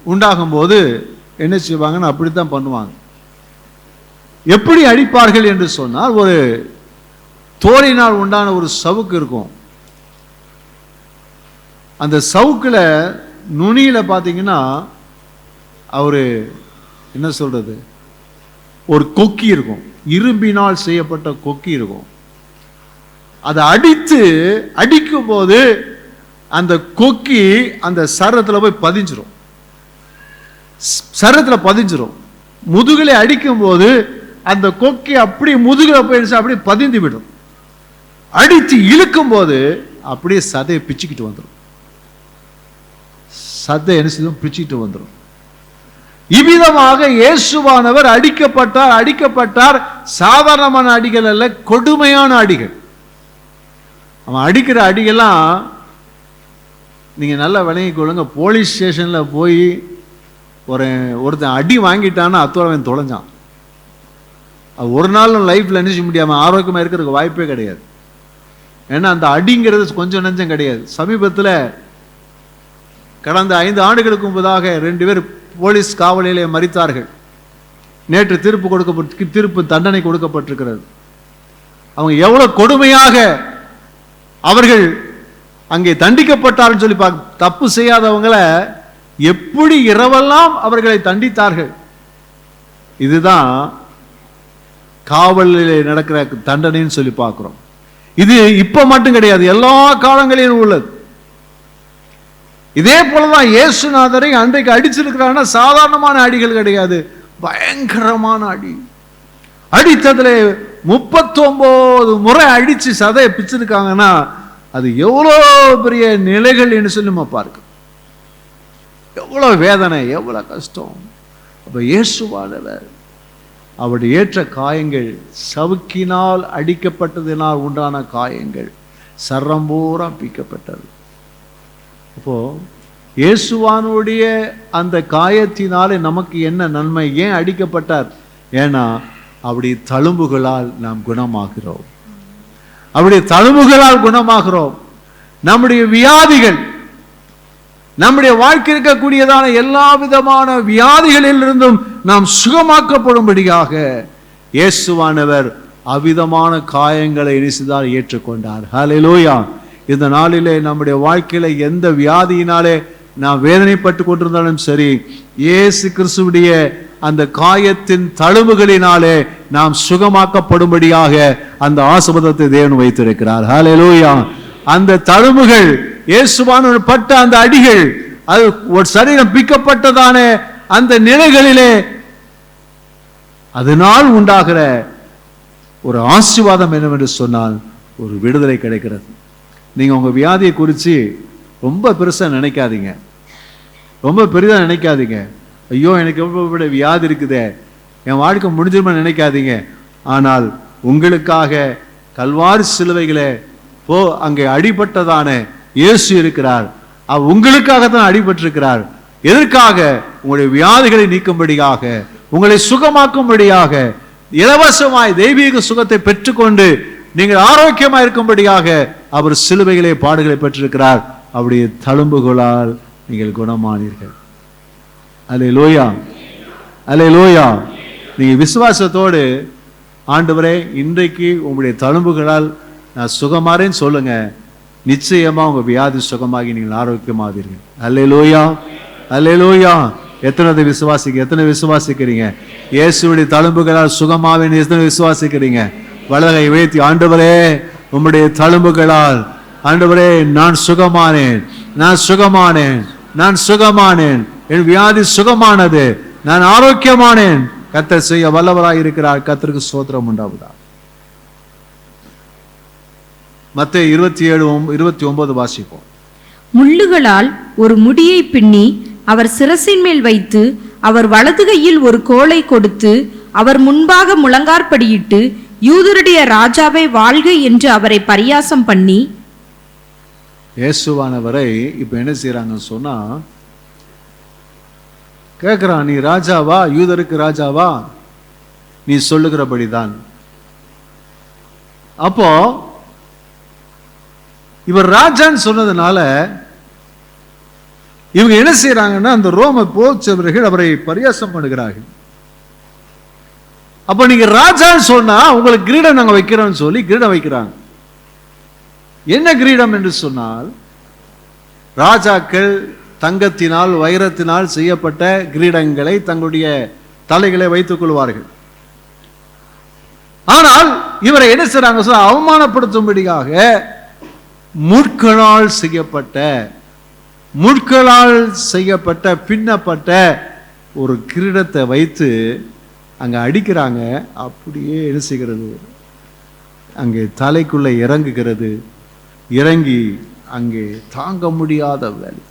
Speaker 1: உண்டாகும் போது என்ன செய்வாங்கன்னு அப்படித்தான் பண்ணுவாங்க. எப்படி அடிப்பார்கள் என்று சொன்னால், ஒரு தோலினால் உண்டான ஒரு சவுக்கு இருக்கும். அந்த சவுக்குல நுனியில பார்த்தீங்கன்னா அவரு என்ன சொல்றது, ஒரு கொக்கி இருக்கும், இரும்பினால் செய்யப்பட்ட கொக்கி இருக்கும். அதை அடிக்கும் போது அந்த கொக்கி அந்த சரத்துல போய் பதிஞ்சிரும். முதுகிலே அடிக்கும் போது அந்த கொக்கி அப்படி முதுகில போயிடுச்சு, அப்படியே பதிந்து விடும். அடித்து இழுக்கும் போது அப்படியே சதையை பிச்சுக்கிட்டு வந்துடும். சதை என்ன செய்யும், பிச்சுக்கிட்டு வந்துடும். இவ்விதமாக இயேசுவானவர் அடிக்கப்பட்டார். சாதாரணமான அடிகள் அல்ல, கொடுமையான அடிகள். அவன் அடிக்கிற அடிகள்லாம் நீங்க நல்லா விளங்கிக் கொள்ளுங்க. போலீஸ் ஸ்டேஷன்ல போய் ஒருத்தன் அடி வாங்கிட்டான்னா அத்தோட அவன் தொலைஞ்சான். அது ஒரு நாள் லைஃப்ல நினைச்ச முடியாம ஆரோக்கியமா இருக்கிறதுக்கு வாய்ப்பே கிடையாது. ஏன்னா அந்த அடிங்கிறது கொஞ்சம் நெஞ்சம் கிடையாது. சமீபத்தில் கடந்த 5 ஆண்டுகளுக்கு முன்பதாக 2 பேர் போலீஸ் காவலிலே மரித்தார்கள். நேற்று தீர்ப்பு தண்டனை கொடுக்கப்பட்டிருக்கிறது. அவங்க எவ்வளவு கொடுமையாக அவர்கள் அங்கே தண்டிக்கப்பட்டார்கள் சொல்லி தப்பு செய்யாதவங்களை எப்படி இரவெல்லாம் அவர்களை தண்டித்தார்கள். இதுதான் காவலிலே நடக்கிற தண்டனைன்னு சொல்லி பார்க்கிறோம். இது இப்ப மட்டும் கிடையாது, எல்லா காலங்களிலும் உள்ளது. இதே போலதான் இயேசுநாதரை அன்றைக்கு அடிச்சிருக்கிறாங்கன்னா சாதாரணமான அடிகள் கிடையாது, பயங்கரமான அடி. அடித்ததுல 39 முறை அடிச்சு சதையை பிச்சிருக்காங்கன்னா அது எவ்வளவு பெரிய நிலைகள் என்று சொல்லி நம்ம பார்க்க, எவ்வளவு வேதனை, எவ்வளவு கஷ்டம். அப்ப இயேசுவானவர் அவருடைய ஏற்ற காயங்கள், சவுக்கினால் அடிக்கப்பட்டதினால் உண்டான காயங்கள், சரம்பூரா பீக்கப்பட்டது. அப்போ இயேசுவானுடைய அந்த காயத்தினாலே நமக்கு என்ன நன்மை? ஏன் அடிக்கப்பட்டார்? ஏன்னா அவருடைய தழும்புகளால் நாம் குணமாகிறோம். அவருடைய தழும்புகளால் குணமாகிறோம். நம்முடைய வியாதிகள், நம்முடைய வாழ்க்கை இருக்கக்கூடியதான எல்லா விதமான வியாதிகளில் இருந்தும் நாம் சுகமாக்கப்படும்படியாக இயேசுவானவர் அவ்விதமான காயங்களை இயேசுதான் ஏற்றுக்கொண்டார். ஹல்லேலூயா. இந்த நாளிலே நம்முடைய வாழ்க்கையில எந்த வியாதியினாலே நாம் வேதனைப்பட்டு கொண்டிருந்தாலும் சரி, இயேசு கிறிஸ்துவுடைய அந்த காயத்தின் தழும்புகளினாலே நாம் சுகமாக்கப்படும்படியாக அந்த ஆசீர்வாதத்தை தேவன் வைத்திருக்கிறார். ஹல்லேலூயா. அந்த தழும்புகள், இயேசுவானவர் பட்ட அந்த அடிகள், அது ஒரு சரீரம் பிக்கப்பட்டதான அந்த நிலைகளிலே அதனால் உண்டாகிற ஒரு ஆசீர்வாதம் என்னவென்று சொன்னால் ஒரு விடுதலை கிடைக்கிறது. நீங்க உங்க வியாதியை குறித்து ரொம்ப பெருசா நினைக்காதீங்க, ரொம்ப பெரிதா நினைக்காதீங்க. ஐயோ எனக்கு எவ்வளவு வியாதி இருக்குதே, என் வாழ்க்கை முடிஞ்சிருமா நினைக்காதீங்க. ஆனால் உங்களுக்காக கல்வாரி சிலுவைகளே போ அங்கே அடிபட்டதான இயேசு இருக்கிறார். அவர் உங்களுக்காக தான் அடிபட்டிருக்கிறார். எதற்காக? உங்களுடைய வியாதிகளை நீக்கும்படியாக, உங்களை சுகமாக்கும்படியாக, இலவசமாய் தெய்வீக சுகத்தை பெற்றுக்கொண்டு நீங்கள் ஆரோக்கியமாக இருக்கும்படியாக அவர் சிலுவைகளே பாடுகளை பெற்றிருக்கிறார். அவருடைய தழும்புகளால் நீங்கள் குணமானீர்கள். அல்லேலூயா, அல்லேலூயா. நீங்க விசுவாசத்தோடு ஆண்டவரே இன்றைக்கு உங்களுடைய தழும்புகளால் நான் சுகமாறேன்னு சொல்லுங்க. நிச்சயமா உங்க வியாதி சுகமாகி நீங்கள் ஆரோக்கியமாவீர்கள். அல்லேலூயா, அல்லேலூயா. எத்தனை விசுவாசிக்கிறீங்க? இயேசுவுடைய தழும்புகளால் சுகமாவேன் எத்தனை விசுவாசிக்கிறீங்க? வலகை உயர்த்தி, ஆண்டவரே உம்முடைய தழும்புகளால், ஆண்டவரே நான் சுகமானேன், நான் சுகமானேன், நான் சுகமானேன், என் வியாதி சுகமானது, நான் ஆரோக்கியமானேன். கர்த்தர் செய்ய வல்லவராய் இருக்கிறார். கர்த்தருக்கு ஸ்தோத்திரம் உண்டாவதா. மத்தேயு 27:29 வாசிப்போம்.
Speaker 2: முள்ளுகளால் ஒரு முடியை பின்னி அவர் சிரசின் மேல் வைத்து அவர் வலது கையில் ஒரு கோலை கொடுத்து அவர் முன்பாக முழங்கார்படியிட்டு யூதருடைய ராஜாவை வாழ்க என்று அவரை பரியாசம் பண்ணி,
Speaker 1: இயேசுவானவரை இப்ப என்ன செய்யறாங்க சொன்னா, கேட்கிறான், நீ ராஜாவா? யூதருக்கு ராஜாவா? நீ சொல்லுகிறபடிதான். அப்போ இவர் ராஜான்னு சொன்னதுனால இவங்க என்ன செய்யறாங்கன்னா, அந்த ரோம போச்சவர்கள் அவரை பரியாசம் பண்ணுகிறார்கள். அப்ப நீங்க ராஜான்னு சொன்னா உங்களுக்கு கிரீடம் நாங்க வைக்கிறோம்னு சொல்லி கிரீடம் வைக்கிறாங்க. என்ன கிரீடம் என்று சொன்னால், ராஜாக்கள் தங்கத்தினால் வைரத்தினால் செய்யப்பட்ட கிரீடங்களை தங்களுடைய தலைகளை வைத்துக் கொள்வார்கள். ஆனால் இவரை என்ன செய்றாங்க சொல்ல, அவமானப்படுத்தும்படியாக முட்களால் செய்யப்பட்ட பின்னப்பட்ட ஒரு கிரீடத்தை வைத்து அங்க அடிக்கிறாங்க. அப்படியே என்ன செய்கிறது, அங்கே தலைக்குள்ள இறங்குகிறது. இறங்கி அங்கே தாங்க முடியாத வேலை.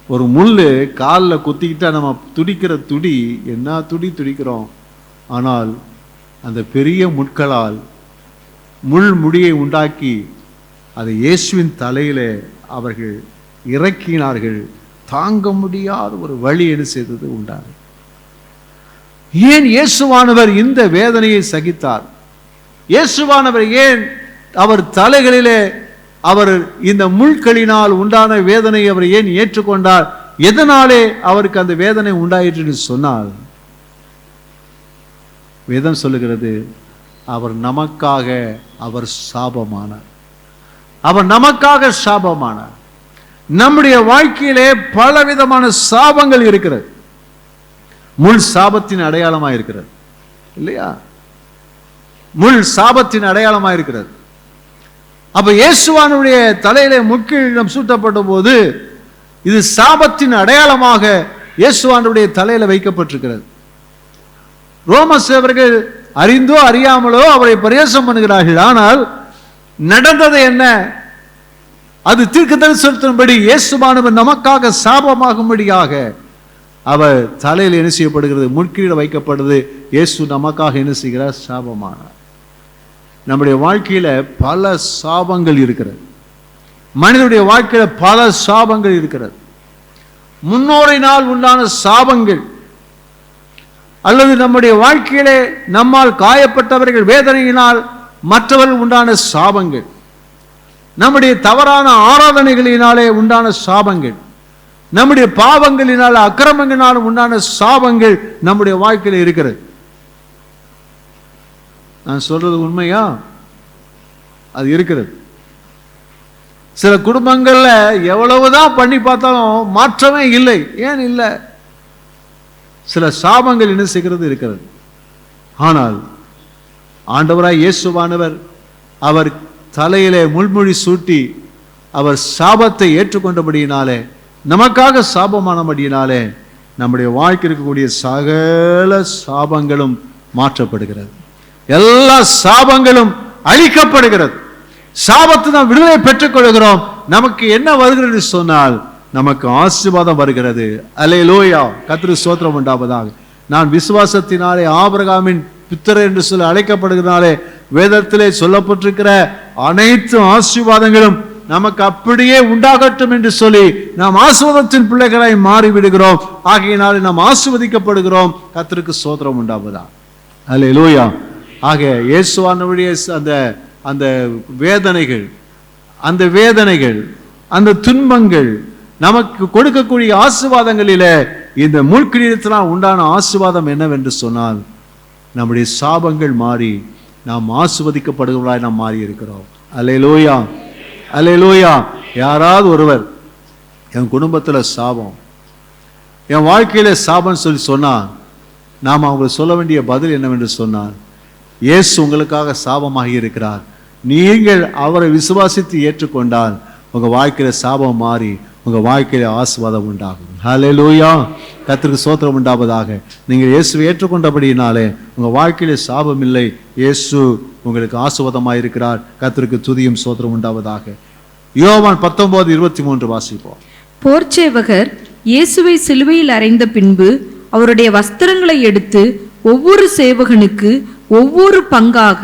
Speaker 1: ஒரு முள்ளு காலில் குத்திக்கிட்டா நம்ம துடிக்கிற துடி என்ன துடிக்கிறோம். ஆனால் அந்த பெரிய முட்களால் முள் முடியை உண்டாக்கி அதை இயேசுவின் தலையிலே அவர்கள் இறக்கினார்கள். தாங்க முடியாத ஒரு வழி என்ன செய்தது உண்டானது. ஏன் இயேசுவானவர் இந்த வேதனையை சகித்தார்? இயேசுவானவர் ஏன் அவர் தலைகளிலே அவர் இந்த முள்களினால் உண்டான வேதனை அவர் ஏன் ஏற்றுக்கொண்டார்? எதனாலே அவருக்கு அந்த வேதனை உண்டாயிற்று என்று சொன்னால், வேதம் சொல்லுகிறது, அவர் நமக்காக அவர் சாபமானார். அவர் நமக்காக சாபமானார். நம்முடைய வாழ்க்கையிலே பலவிதமான சாபங்கள் இருக்கிறது. முள் சாபத்தின் அடையாளமாக இருக்கிறது இல்லையா? முள் சாபத்தின் அடையாளமாக இருக்கிறது. அப்ப இயேசுவானுடைய தலையிலே முட்கிரீடம் சூட்டப்பட்ட போது இது சாபத்தின் அடையாளமாக இயேசுவானுடைய தலையில வைக்கப்பட்டிருக்கிறது. ரோம சேவர்கள் அறிந்தோ அறியாமலோ அவரை பரியாசம் பண்ணுகிறார்கள். ஆனால் நடந்தது என்ன? அது தீர்க்கதரிசனத்தின்படி இயேசுவானவர் நமக்காக சாபமாகும்படியாக அவர் தலையில் என்ன செய்யப்படுகிறது? முட்கிரீடம் வைக்கப்படுது. இயேசு நமக்காக என்ன செய்கிறார்? சாபமானார். நம்முடைய வாழ்க்கையில பல சாபங்கள் இருக்கிறது. மனிதனுடைய வாழ்க்கையில பல சாபங்கள் இருக்கிறது. முன்னோரினால் உண்டான சாபங்கள், அல்லது நம்முடைய வாழ்க்கையிலே நம்மால் காயப்பட்டவர்கள் வேதனையினால் மற்றவர்கள் உண்டான சாபங்கள், நம்முடைய தவறான ஆராதனைகளினாலே உண்டான சாபங்கள், நம்முடைய பாவங்களினால் அக்கிரமங்களினால் உண்டான சாபங்கள் நம்முடைய வாழ்க்கையில் இருக்கிறது. நான் சொல்றது உண்மையா? அது இருக்கிறது. சில குடும்பங்கள்ல எவ்வளவுதான் பண்ணி பார்த்தாலும் மாற்றமே இல்லை. ஏன் இல்லை? சில சாபங்கள் என்ன செய்கிறது இருக்கிறது. ஆனால் ஆண்டவராய் இயேசுவானவர் அவர் தலையிலே முள்மொழி சூட்டி அவர் சாபத்தை ஏற்றுக்கொண்டபடியினாலே, நமக்காக சாபமானபடியினாலே நம்முடைய வாழ்க்கை இருக்கக்கூடிய சகல சாபங்களும் மாற்றப்படுகிறது. எல்லா சாபங்களும் அழிக்கப்படுகிறது. சாபத்தை நாம் விடுதலை பெற்றுக் கொள்கிறோம். நமக்கு என்ன வருகிறது சொன்னால் நமக்கு ஆசீர்வாதம் வருகிறது. அல்லேலூயா, கர்த்தருக்கு ஸ்தோத்திரம் உண்டாவதாக. நான் விசுவாசத்தினாலே ஆபிரகாமின் புத்திரர் என்று சொல்லி அழைக்கப்படுகிறனாலே வேதத்திலே சொல்லப்பட்டிருக்கிற அனைத்து ஆசீர்வாதங்களும் நமக்கு அப்படியே உண்டாகட்டும் என்று சொல்லி நாம் ஆசீர்வாதத்தின் பிள்ளைகளாய் மாறிவிடுகிறோம். ஆகையினாலே நாம் ஆசீர்வதிக்கப்படுகிறோம். கர்த்தருக்கு ஸ்தோத்திரம் உண்டாவதாக. அல்லேலூயா. ஆக இயேசுவானுடைய அந்த வேதனைகள், அந்த துன்பங்கள் நமக்கு கொடுக்கக்கூடிய ஆசீர்வாதங்களிலே இந்த முள்கிரீடத்தினால் உண்டான ஆசீர்வாதம் என்னவென்று சொன்னால், நம்முடைய சாபங்கள் மாறி நாம் ஆசீர்வதிக்கப்படுகிறவர்களாய் நாம் மாறி இருக்கிறோம். அல்லேலூயா, அல்லேலூயா. யாராவது ஒருவர் என் குடும்பத்தில் சாபம், என் வாழ்க்கையில சாபம் சொல்லி சொன்னா, நாம் அவங்களுக்கு சொல்ல வேண்டிய பதில் என்னவென்று சொன்னால், இயேசு உங்களுக்காக சாபமாகி இருக்கிறார். நீங்கள் அவரை விசுவாசித்து ஏற்றுக்கொண்டால் உங்க வாழ்க்கையில சாபம் மாறி உங்க வாழ்க்கையில ஆசீர்வாதம் உண்டாகும். ஹல்லேலூயா, கர்த்தருக்கு ஸ்தோத்திரம் உண்டாவதாக. நீங்கள் இயேசுவை ஏற்றுக்கொண்டபடியினாலே உங்க வாழ்க்கையில சாபம் இல்லை. இயேசு உங்களுக்கு ஆசீர்வாதமாக இருக்கிறார். கர்த்தருக்கு துதியும் ஸ்தோத்திரம் உண்டாவதாக. யோவான் 19:23 வாசிப்போம்.
Speaker 2: போர்ச்சேவகர் இயேசுவை சிலுவையில் அறைந்த பின்பு அவருடைய வஸ்திரங்களை எடுத்து ஒவ்வொரு சேவகனுக்கு ஒவ்வொரு பங்காக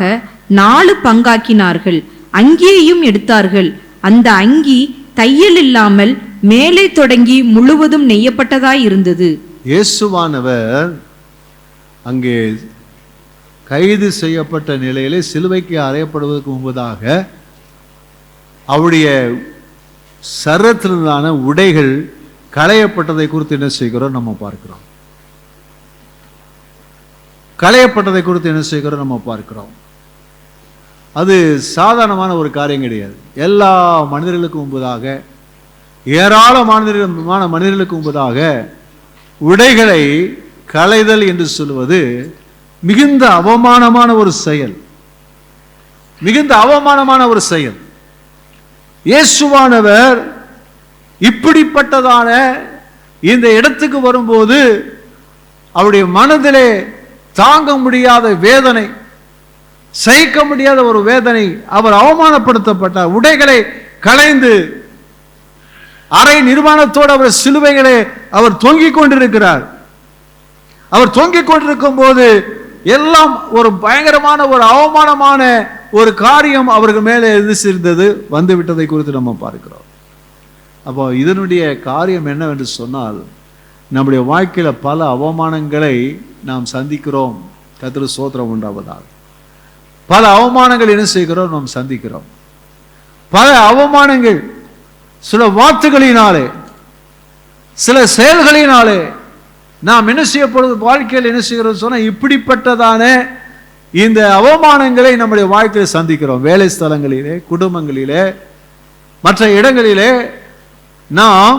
Speaker 2: 4 பங்காக்கினார்கள். அங்கியையும் எடுத்தார்கள். அந்த அங்கி தையல் இல்லாமல் மேலே தொடங்கி முழுவதும் நெய்யப்பட்டதாய் இருந்தது.
Speaker 1: இயேசுவானவர் அங்கே கைது செய்யப்பட்ட நிலையிலே சிலுவைக்கு அறையப்படுவதற்கு முன்பதாக அவருடைய சரீரத்திலான உடைகள் களையப்பட்டதை குறித்து என்ன செய்கிறோம் நம்ம பார்க்கிறோம். களையப்பட்டதை குறித்து என்ன செய்கிறோம் நம்ம பார்க்கிறோம். அது சாதாரணமான ஒரு காரியம் கிடையாது. எல்லா மனிதர்களுக்கும் முன்பதாக, ஏராளமான மனிதர்களுக்கு முன்பதாக உடைகளை களைதல் என்று சொல்வது மிகுந்த அவமானமான ஒரு செயல், மிகுந்த அவமானமான ஒரு செயல். இயேசுவானவர் இப்படிப்பட்டதான இந்த இடத்துக்கு வரும்போது அவருடைய மனதிலே தாங்க முடியாத வேதனை, சகிக்க முடியாத ஒரு வேதனை. அவர் அவமானப்படுத்தப்பட்டார். உடைகளை களைந்து அரை நிர்வாணத்தோடு அவர் சிலுவைகளே அவர் தொங்கிக் கொண்டிருக்கிறார். அவர் தொங்கிக் கொண்டிருக்கும் போது எல்லாம் ஒரு பயங்கரமான ஒரு அவமானமான ஒரு காரியம் அவர்கள் மேலே எதிர்ந்தது வந்து விட்டதை குறித்து நம்ம பார்க்கிறோம். அப்போ இதனுடைய காரியம் என்னவென்று சொன்னால், நம்முடைய வாழ்க்கையில பல அவமானங்களை நாம் சந்திக்கிறோம். கர்த்தருக்கு ஸ்தோத்திரம் உண்டாவதாக. பல அவமானங்கள் என்ன செய்கிறோம், நாம் சந்திக்கிறோம். பல அவமானங்கள் சில வார்த்தைகளினாலே, சில செயல்களினாலே நாம் என்ன செய்யப்படுவது, வாழ்க்கையில் என்ன செய்கிறோம் சொன்னா, இப்படிப்பட்டதான இந்த அவமானங்களை நம்முடைய வாழ்க்கையில் சந்திக்கிறோம். வேலை ஸ்தலங்களிலே, குடும்பங்களிலே, மற்ற இடங்களிலே நாம்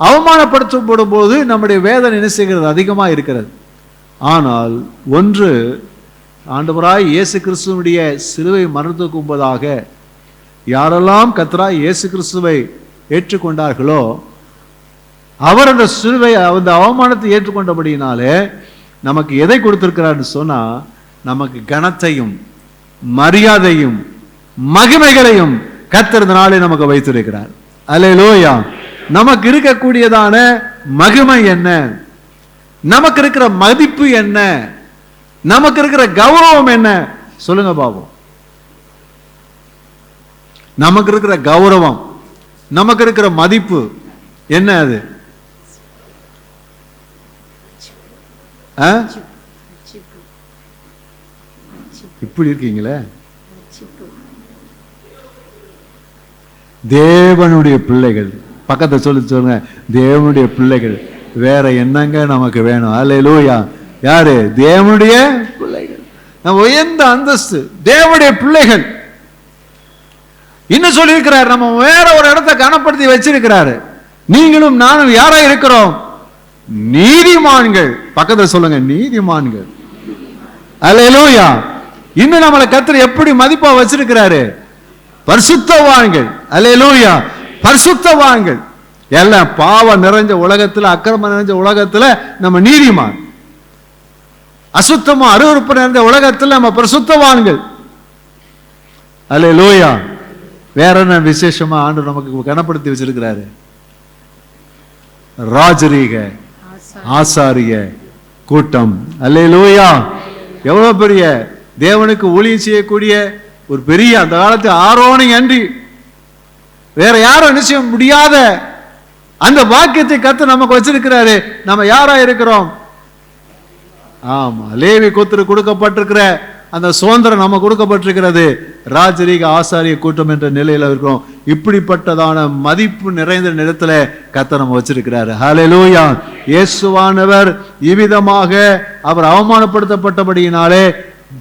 Speaker 1: அவமானப்படுத்தப்படும் போது நம்முடைய வேதனை என்ன செய்கிறது, அதிகமாக இருக்கிறது. ஆனால் ஒன்று, ஆண்டவராய் இயேசு கிறிஸ்துவனுடைய சிலுவை மரணத்துக்கு முன்பதாக யாரெல்லாம் கர்த்தராய் இயேசு கிறிஸ்துவை ஏற்றுக்கொண்டார்களோ, அவர் அந்த சிலுவை, அந்த அவமானத்தை ஏற்றுக்கொண்டபடியினாலே நமக்கு எதை கொடுத்திருக்கிறார்னு சொன்னா, நமக்கு கனத்தையும் மரியாதையும் மகிமைகளையும் கர்த்தர் இந்த நாளை நமக்கு வைத்திருக்கிறார். அல்லேலூயா. நமக்கு இருக்கக்கூடியதான மகிமை என்ன, நமக்கு இருக்கிற மதிப்பு என்ன, நமக்கு இருக்கிற கௌரவம் என்ன சொல்லுங்க பாப்போம். நமக்கு இருக்கிற கௌரவம், நமக்கு இருக்கிற மதிப்பு என்ன? அது இப்படி இருக்கீங்களே, தேவனுடைய பிள்ளைகள். பக்கத்தை சொல்லுங்க, தேவனுடைய பிள்ளைகள். வேற என்னங்க நமக்கு வேணும்? அல்லேலூயா. யாரு? தேவனுடைய பிள்ளைகள். உயர்ந்த அந்தஸ்து, தேவனுடைய பிள்ளைகள். இன்னும் சொல்லியிருக்கிறார், நம்ம வேற ஒரு இடத்தை கனப்படுத்தி வச்சிருக்கிறாரு. நீங்களும் நானும் யாரா இருக்கிறோம்? நீதிமான்கள். பக்கத்தில் சொல்லுங்க, நீதிமான்கள். அல்லேலூயா. இன்னும் நம்மளை கர்த்தர் எப்படி மதிப்பா வச்சிருக்கிறாரு? பரிசுத்தவான்கள். அல்லேலூயா. பரிசுத்தவான்கள். எல்லாம் பாவம் நிறைஞ்ச உலகத்துல, அக்கிரமம் நிறைஞ்ச உலகத்துல நம்ம நீதிமான். அசுத்தமா அருவருப்பு நிறைந்த உலகத்துல நம்ம பரிசுத்தவான்கள். அல்லேலூயா. வேற என்ன விசேஷமா ஆண்டவர் நமக்கு கனப்படுத்தி வச்சிருக்கிறாரு? ராஜரீக ஆசாரிய கூட்டம். அல்லேலூயா. எவ்வளவு பெரிய தேவனுக்கு ஊழியம் செய்யக்கூடிய ஒரு பெரிய, அந்த காலத்து ஆரோனை அன்றி வேற யாரும் நிச்சய முடியாத அந்த வாக்கியத்தை கர்த்தர் நமக்கு வச்சிருக்கிறாரு. நம்ம யாரா இருக்கிறோம்? ஆமா, லேவி கோத்திரத்துக்கு கொடுக்கப்பட்டிருக்கிற அந்த சுதந்திரம் நம்ம கொடுக்கப்பட்டிருக்கிறது. ராஜரீக ஆசாரிய கூட்டம் என்ற நிலையில இருக்கிறோம். இப்படிப்பட்டதான மதிப்பு நிறைந்த நிலத்துல கர்த்தர் நம்ம வச்சிருக்கிறாரு. ஹல்லேலூயா. இயேசுவானவர் இவ்விதமாக அவர் அவமானப்படுத்தப்பட்டபடியினாலே,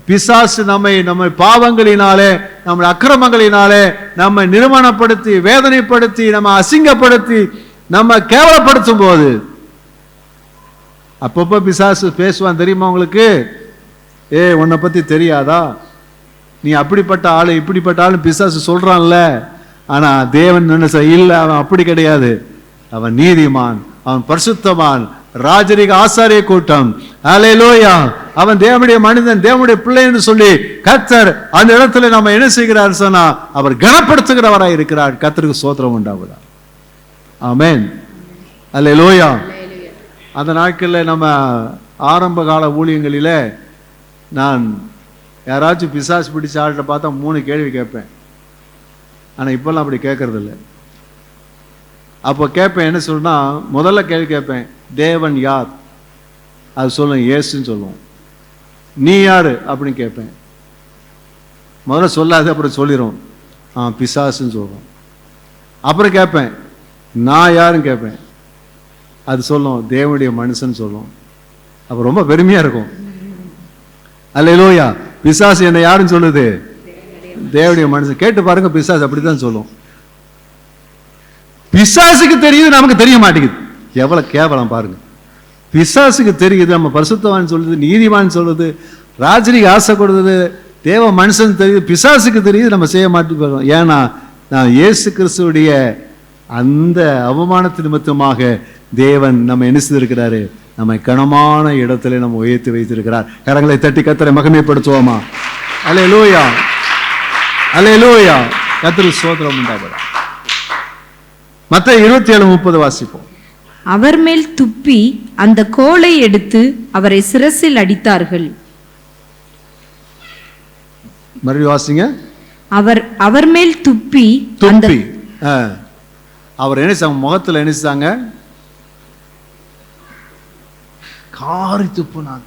Speaker 1: பிசாசு நம்மை பாவங்களினாலே, நம்ம அக்கிரமங்களினாலே நம்மை நிர்மாணப்படுத்தி, வேதனைப்படுத்தி, நம்ம அசிங்கப்படுத்தி, நம்ம கேவலப்படுத்தும் போது அப்பப்ப பிசாசு பேசுவான். தெரியுமா உங்களுக்கு? உன்னை பத்தி தெரியாதா, நீ அப்படிப்பட்ட ஆளு இப்படிப்பட்ட ஆளு பிசாசு சொல்றான்ல. ஆனா தேவன் என்ன இல்ல, அவன் அப்படி கிடையாது. அவன் நீதிமான், அவன் பரிசுத்தவான், ராஜரீக ஆசாரிய கூட்டம். அல்லேலூயா. அவன் தேவனுடைய மனிதன், தேவனுடைய பிள்ளைன்னு சொல்லி கர்த்தர் அந்த இடத்துல நம்ம என்ன செய்கிறார் சொன்னா, அவர் கனப்படுத்துகிறவராய் இருக்கிறார். கர்த்தருக்கு ஸ்தோத்திரம் உண்டாவதா. ஆமென். அல்லேலூயா. அந்த நாட்களில் நம்ம ஆரம்ப கால ஊழியங்களில நான் யாராச்சும் பிசாசு பிடிச்ச ஆள்கிட்ட பார்த்தா 3 கேள்வி கேட்பேன். ஆனா இப்பெல்லாம் அப்படி கேட்கறது இல்லை. அப்போ கேட்பேன், என்ன சொல்றேன்னா, முதல்ல கேள்வி கேட்பேன், தேவன் யார்? அது சொல்லுவோம், இயேசுன்னு சொல்லுவோம். நீ யாரு அப்படின்னு கேட்பேன். முதல்ல சொல்லாது, அப்புறம் சொல்லிடும், பிசாசுன்னு சொல்றோம். அப்புறம் கேட்பேன், நான் யாருன்னு கேட்பேன். அது சொல்லும், தேவனுடைய மனுஷன் சொல்லும். அப்ப ரொம்ப பெருமையா இருக்கும். அல்லேலூயா. பிசாசு என்ன யாருன்னு சொல்லுது? தேவனுடைய மனுஷன். கேட்டு பாருங்க, பிசாசு அப்படித்தான் சொல்லும். பிசாசுக்கு தெரியுது, நமக்கு தெரிய மாட்டேங்குது. எவ்வளவு கேவலம் பாருங்க. பிசாசுக்கு தெரியுது, நம்ம பரிசுத்தவான் சொல்லுது, நீதிமான் சொல்லுது, ராஜரீக ஆசை கொடுத்தது, தேவ மனுஷன் தெரியுது. பிசாசுக்கு தெரியுது, நம்ம செய்ய மாட்டோம். ஏன்னா நான் இயேசு கிறிஸ்துவுடைய அந்த அவமானத்து நிமித்தமாக தேவன் நம்ம என்ன செய்திருக்கிறாரு? நம்மை கனமான இடத்துல நம்ம உயர்த்தி வைத்திருக்கிறார். கரங்களை தட்டி கர்த்தரை மகிமைப்படுத்துவோமா? அல்லேலூயா. அல்லேலூயா. கர்த்தருக்கு ஸ்தோத்திரம் உண்டாவதாக. மத்தேயு 27:30 வாசிப்போம்.
Speaker 2: அவர் மேல் துப்பி அந்த கோலை எடுத்து அவரை சிரசில் அடித்தார்கள்.
Speaker 1: மறுபடியும் வாசிங்க.
Speaker 2: அவர் மேல் துப்பி
Speaker 1: அவர் என்ன முகத்துல என்ன காரி துப்புனாங்க.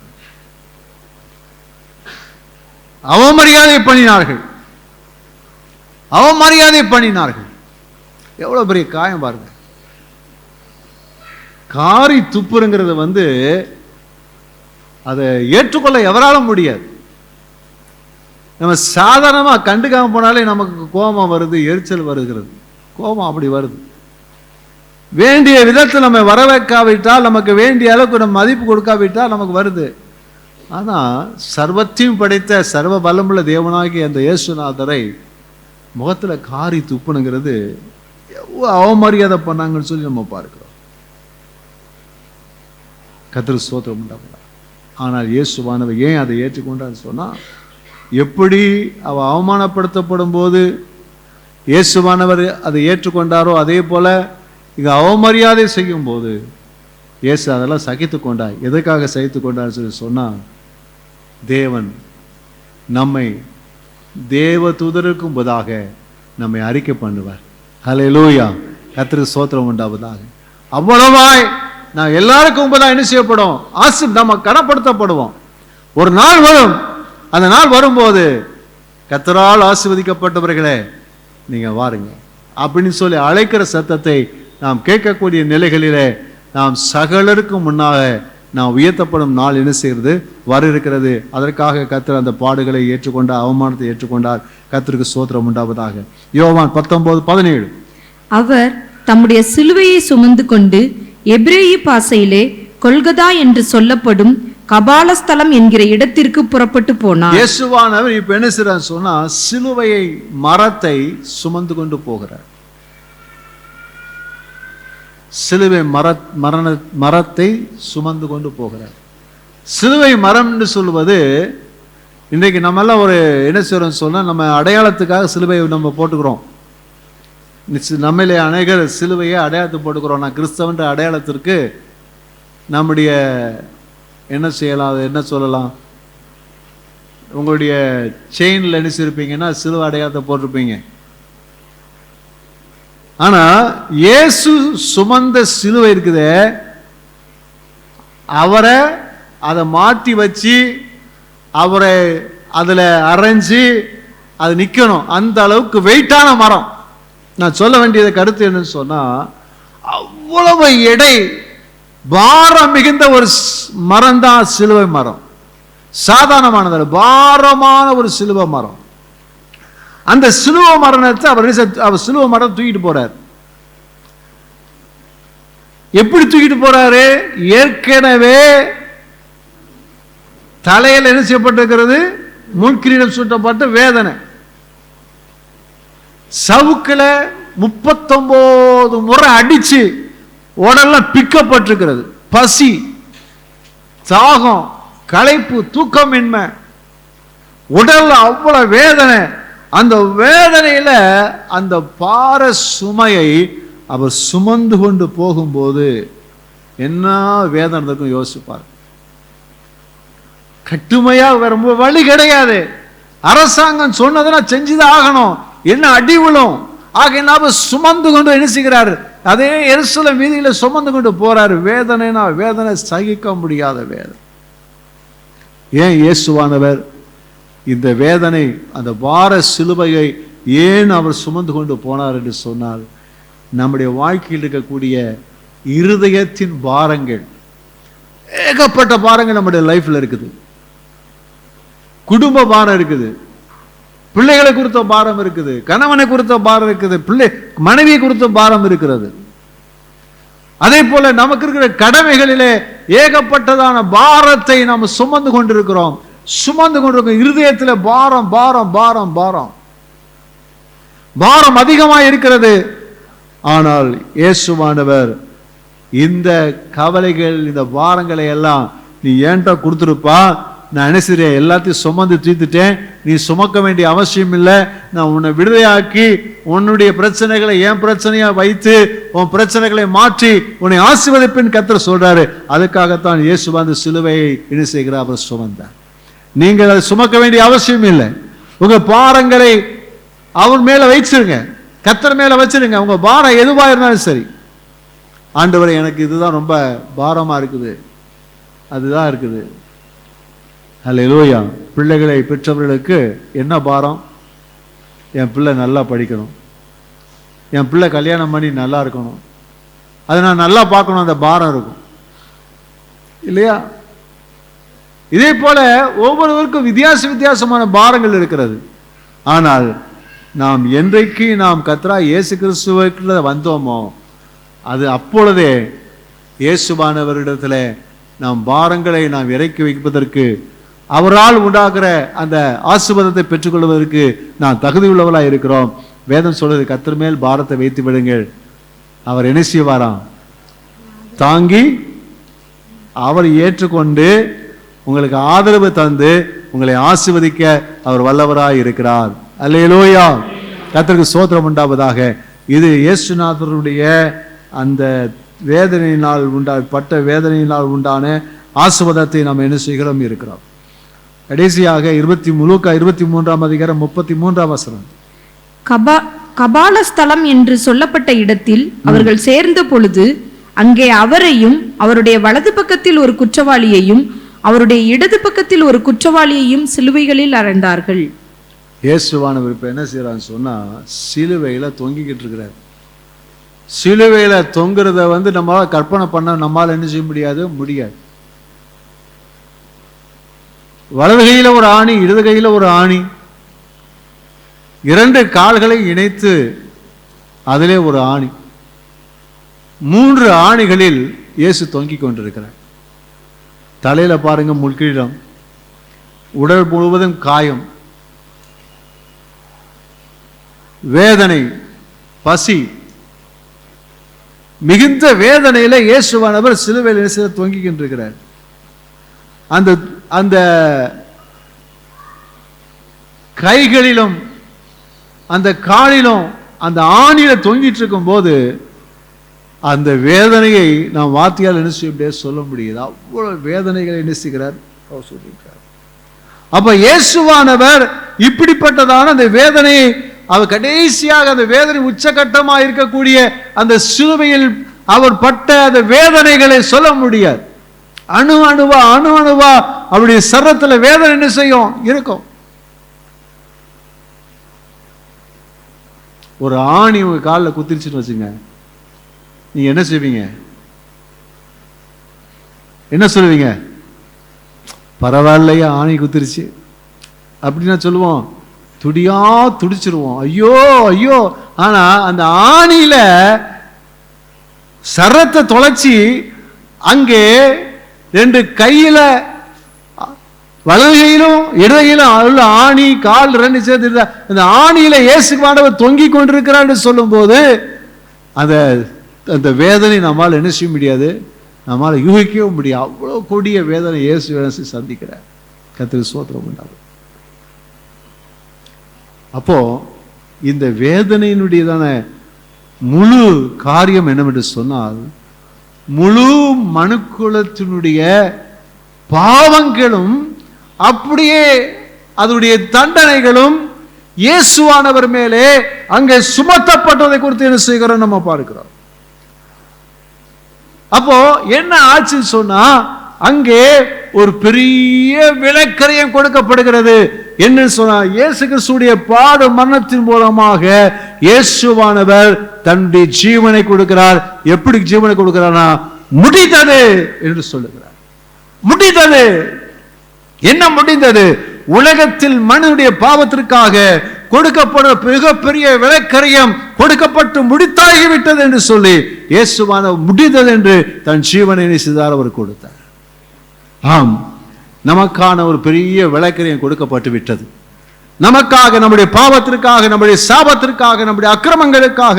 Speaker 1: அவமரியாதை பண்ணினார்கள். அவமரியாதை பண்ணினார்கள். எவ்வளவு பெரிய காயம் பாருங்க. காரி துப்புங்கிறது அதை ஏற்றுக்கொள்ள எவராலும் முடியாது. நம்ம சாதாரணமா கண்டுக்காம போனாலே நமக்கு கோபம் வருது, எரிச்சல் வருகிறது. கோபம் அப்படி வருது. வேண்டிய விதத்தில் நம்ம வர வைக்காவிட்டால், நமக்கு வேண்டிய அளவுக்கு நம்ம மதிப்பு கொடுக்காவிட்டால் நமக்கு வருது. ஆனா சர்வத்தையும் படைத்த சர்வ பலமுள்ள தேவனாகிய அந்த இயேசுநாதரை முகத்துல காரி துப்புனுங்கிறது எவ்வளவு அவமரியாதை பண்ணாங்கன்னு சொல்லி நம்ம பார்க்கிறோம். கர்த்தருக்கு ஸ்தோத்திரம் உண்டாகுதா. ஆனால் இயேசுவானவர் ஏன் அதை ஏற்றுக்கொண்டான்னு சொன்னா, எப்படி அவ அவமானப்படுத்தப்படும் போது இயேசுவானவர் அதை ஏற்றுக்கொண்டாரோ, அதே போல இங்க அவமரியாதை செய்யும் போது இயேசு அதெல்லாம் சகித்து கொண்டார். எதுக்காக சகித்து கொண்டார் சொல்லி சொன்னா, தேவன் நம்மை தேவ தூதருக்கும் பதிலாக நம்மை அறிக்கை பண்ணுவார். ஹல்லேலூயா. கர்த்தருக்கு ஸ்தோத்திரம் உண்டாவதாக. அவ்வளவாய் நான் எல்லாருக்கும் பதிலாக என்ன செய்யப்படும்? நம்ம கனப்படுத்தப்படுவோம். ஒரு நாள் வரும், அந்த நாள் வரும்போது கர்த்தரால் ஆசீர்வதிக்கப்பட்டவர்களே நீங்க வாருங்க அப்படின்னு சொல்லி அழைக்கிற சத்தத்தை நாம் கேட்கக்கூடிய நிலைகளிலே நாம் சகலருக்கும் முன்னாக நாம் உயர்த்தப்படும் நாள் என்ன செய்கிறது? வர இருக்கிறது. அதற்காக கர்த்தர் அந்த பாடுகளை ஏற்றுக்கொண்டார், அவமானத்தை ஏற்றுக்கொண்டார். கர்த்தருக்கு ஸ்தோத்திரம் உண்டாவதாக. யோவான் 19:17.
Speaker 2: அவர் தம்முடைய சிலுவையை சுமந்து கொண்டு எபிரேய பாஷையிலே கொல்கதா என்று சொல்லப்படும் கபாலஸ்தலம் என்கிற இடத்திற்கு புறப்பட்டு போனார்.
Speaker 1: இயேசுவானவர் இப்ப என்ன செய்றார் சொன்னா, சிலுவையை மரத்தை சுமந்து கொண்டு போகிறார். சிலுவை மரத்தை சுமந்து கொண்டு போகிறார். சிலுவை மரம் என்று சொல்வது, இன்றைக்கு நம்ம எல்லாம் ஒரு என்ன செய்யறோம் சொன்னா, நம்ம அடையாளத்துக்காக சிலுவையை நம்ம போட்டுக்கிறோம். நம்மளே அநேகர் சிலுவையை அடையாளத்து போட்டுக்கிறோம். நான் கிறிஸ்தவன்ற அடையாளத்திற்கு நம்முடைய என்ன செய்யலாம், அது என்ன சொல்லலாம், உங்களுடைய செயின்ல என்ன செய்யிருப்பீங்கன்னா சிலுவை அடையாளத்தை போட்டிருப்பீங்க. ஆனா இயேசு சுமந்த சிலுவை இருக்குதே, அவரை அதை மாற்றி வச்சு அவரை அதுல அரைஞ்சு அது நிக்கணும். அந்த அளவுக்கு வெயிட்டான மரம். நான் சொல்ல வேண்டியது கருத்து என்னன்னு சொன்னா, அவ்வளவு எடை பாரம் மிகுந்த ஒரு மரம் தான் சிலுவை மரம். சாதாரணமானது பாரமான ஒரு சிலுவை மரம். அந்த சிலுவை மரணத்தை அவர் சிலுவை மரம் தூக்கிட்டு போறார். எப்படி தூக்கிட்டு போறாரு? ஏற்கனவே தலையில் என்ன செய்யப்பட்டிருக்கிறது? முள்கிரீடம் சூட்டப்பட்ட வேதனை. சவுக்குல 39 முறை அடிச்சு உடல்லாம் பிக்கப்பட்டிருக்கிறது. பசி, தாகம், களைப்பு, தூக்கமின்மை, உடல்ல அவ்வளவு வேதனை. அந்த வேதனையில அந்த பார சுமையை அவர் சுமந்து கொண்டு போகும்போது என்ன வேதனை இருக்கும் யோசிப்பார். கட்டுமையா ரொம்ப வழி கிடையாது. அரசாங்கம் சொன்னதுன்னா செஞ்சுதான் ஆகணும். என்ன அடி விழும். ஆக சுமந்து கொண்டு என்ன செய்கிறாரு? அதே எருசலேம் வீதியில சுமந்து கொண்டு போறாரு. வேதனைனா வேதனை சகிக்க முடியாத வேதனை. ஏன் இயேசுவானவர் இந்த வேதனை, அந்த பார சிலுவையை ஏன் அவர் சுமந்து கொண்டு போனார் என்று சொன்னால், நம்முடைய வாழ்க்கையில் இருக்கக்கூடிய இருதயத்தின் பாரங்கள், ஏகப்பட்ட பாரங்கள் நம்முடைய லைஃப்ல இருக்குது. குடும்ப பாரம் இருக்குது, பிள்ளைகளை குறித்த பாரம் இருக்குது, கணவனை குறித்த பாரம் இருக்குது, மனைவியை குறித்த பாரம் இருக்கிறது. அதே போல நமக்கு இருக்கிற கடமைகளிலே ஏகப்பட்டதான பாரத்தை நாம் சுமந்து கொண்டிருக்கிறோம். இருதயத்தில் பாரம் பாரம் பாரம் பாரம் பாரம் அதிகமாக இருக்கிறது. ஆனால் இயேசுவானவர் இந்த கவலைகள், இந்த பாரங்களை எல்லாம் நீ ஏன்டா கொடுத்துருப்பா, நான் என்ன செய்றேன், எல்லாத்தையும் சுமந்து தீர்த்துட்டேன், நீ சுமக்க வேண்டிய அவசியம் இல்லை, நான் உன்னை விடுதலையாக்கி உன்னுடைய பிரச்சனைகளை என் பிரச்சனையா வைத்து உன் பிரச்சனைகளை மாற்றி உன்னை ஆசீர்வதிப்பேன் கர்த்தர் சொல்றாரு. அதுக்காகத்தான் இயேசு வந்து சிலுவையை என்ன செய்கிறார், அவர் சுமந்தார். நீங்கள் அதை சுமக்க வேண்டிய அவசியம் இல்லை. உங்க பாரங்களை அவர் மேல வச்சிருங்க, கர்த்தர் மேல வச்சிருங்க. உங்க பாரம் எதுவா இருந்தாலும் சரி, ஆண்டவரே எனக்கு இதுதான் ரொம்ப பாரமா இருக்குது, அதுதான் இருக்குது, அல்லேலூயா. பிள்ளைகளை பெற்றவர்களுக்கு என்ன பாரம்? என் பிள்ளை நல்லா படிக்கணும், என் பிள்ளை கல்யாணம் பண்ணி நல்லா இருக்கணும், அதை நான் நல்லா பார்க்கணும், அந்த பாரம் இருக்கும் இல்லையா? இதே போல ஒவ்வொருவருக்கும் வித்தியாசமான பாரங்கள் இருக்கிறது. ஆனால் நாம் என்றைக்கு நாம் கர்த்தராகிய இயேசு கிறிஸ்துவுக்குள்ள வந்தோமோ அது அப்பொழுதே இயேசுவானவரிடத்தில் நாம் பாரங்களை நாம் இறக்கி வைப்பதற்கு, அவரால் உண்டாகிற அந்த ஆசீர்வாதத்தை பெற்றுக்கொள்வதற்கு நாம் தகுதியுள்ளவர்களாக இருக்கிறோம். வேதம் சொல்றது, கர்த்தர் மேல் பாரத்தை வைத்து விடுங்கள், அவர் என்ன செய்வாராம்? தாங்கி அவர் ஏற்றுக்கொண்டு உங்களுக்கு ஆதரவு தந்து உங்களை ஆசீர்வதிக்க அவர் வல்லவராய் இருக்கிறார். அல்லேலூயா. கர்த்தருக்கு ஸ்தோத்திரம் உண்டாவதாக. இது இயேசுநாதருடைய அந்த வேதனையினால் பட்ட வேதனையினால் உண்டான ஆசீர்வாதத்தை நாம் என்ன செய்கிறோம் இருக்கிறோம். கடைசியாக 23ஆம் அதிகாரம் 33ஆம் வசனம்.
Speaker 2: கபாலஸ்தலம் என்று சொல்லப்பட்ட இடத்தில் அவர்கள் சேர்ந்த பொழுது அங்கே அவரையும் அவருடைய வலது பக்கத்தில் ஒரு குற்றவாளியையும் அவருடைய இடது பக்கத்தில் ஒரு குற்றவாளியையும் சிலுவைகளில் அறைந்தார்கள்.
Speaker 1: இயேசுவானவர் இப்ப என்ன செய்யறான்னு சொன்னா, சிலுவையில தொங்கிக்கிட்டு இருக்கிறார். சிலுவையில தொங்குறத நம்மளால கற்பனை பண்ண நம்மால என்ன செய்ய முடியாது. வலது கையில ஒரு ஆணி, இடது கையில ஒரு ஆணி, 2 கால்களை இணைத்து அதிலே ஒரு ஆணி, 3 ஆணிகளில் இயேசு தொங்கிக் கொண்டிருக்கிறார். தலையில பாருங்க முள்கிரீடம், உடல் முழுவதும் காயம், வேதனை, பசி, மிகுந்த வேதனையில இயேசுவானவர் சிலுவையில் தொங்கிக்கிட்டு இருக்கிறார். அந்த கைகளிலும் அந்த காலிலும் அந்த ஆணியில தொங்கிட்டு இருக்கும் போது அந்த வேதனையை நாம் வார்த்தையால் என்ன செய்ய சொல்ல முடியாது. அவ்வளவு வேதனைகளை என்ன செய்கிறார் சொல்லியிருக்கிறார். அப்ப இயேசுவானவர் இப்படிப்பட்டதான அந்த வேதனையை, அவர் கடைசியாக அந்த வேதனை உச்சகட்டமாக இருக்கக்கூடிய அந்த சிலுவையில் அவர் பட்ட அந்த வேதனைகளை சொல்ல முடியாது. அணு அணுவா அவருடைய சரத்துல வேதனை என்ன செய்யும் இருக்கும். ஒரு ஆணி உங்க காலில் குத்திருச்சுன்னு வச்சுங்க, நீங்க என்ன செய்வீங்க? என்ன சொல்லுவீங்க? பரவாயில்லையா ஆணி குத்திருச்சு அப்படின்னா சொல்லுவோம், துடிச்சிருவோம், ஐயோ ஐயோ. ஆனா அந்த ஆணியில சரத்தை தொலைச்சி அங்கே 2 கையில வலது கையிலும் இடது கையிலும் உள்ள ஆணி, கால் 2 சேர்த்து அந்த ஆணியில இயேசுவானவர் தொங்கிக் கொண்டிருக்கிறார் என்று சொல்லும் போது அந்த வேதனை நம்மால் என்ன செய்ய முடியாது, நம்மால் யூகிக்கவும் முடியாது. அவ்வளவு கொடிய வேதனை இயேசு சந்திக்கிறார். கர்த்தருக்கு ஸ்தோத்திரம் உண்டாகும். அப்போ இந்த வேதனையினுடையதான முழு காரியம் என்னவென்று சொன்னால், முழு மனுக்குலத்தினுடைய பாவங்களும் அப்படியே அதனுடைய தண்டனைகளும் இயேசுவானவர் மேலே அங்கே சுமத்தப்பட்டதை குறித்து என்ன செய்கிறோம் நம்ம பார்க்கிறோம். அப்போ என்ன ஆச்சுன்னு சொன்னா, அங்கே ஒரு பெரிய விலைக்கரியம் கொடுக்கப்படுகிறது. என்ன சொன்னா, இயேசு கிறிஸ்துவின் பாடு மரணத்தின் மூலமாக இயேசுவானவர் தன்னுடைய ஜீவனை கொடுக்கிறார். எப்படி ஜீவனை கொடுக்கிறார்னா, முடிந்தது என்று சொல்லுகிறார். முடிந்தது. என்ன முடிந்தது? உலகத்தில் மனிதனுடைய பாவத்திற்காக கொடுக்கப்படும் மிகப்பெரிய விலைக்கரியம் கொடுக்கப்பட்டு முடித்தாகிவிட்டது என்று சொல்லி இயேசுவானவர் முடிந்தது என்று தன் ஜீவனை செய்தார், அவர் கொடுத்தார். ஆம், நமக்கான ஒரு பெரிய விலைக்கரியம் கொடுக்கப்பட்டு விட்டது. நமக்காக, நம்முடைய பாவத்திற்காக, நம்முடைய சாபத்திற்காக, நம்முடைய அக்கிரமங்களுக்காக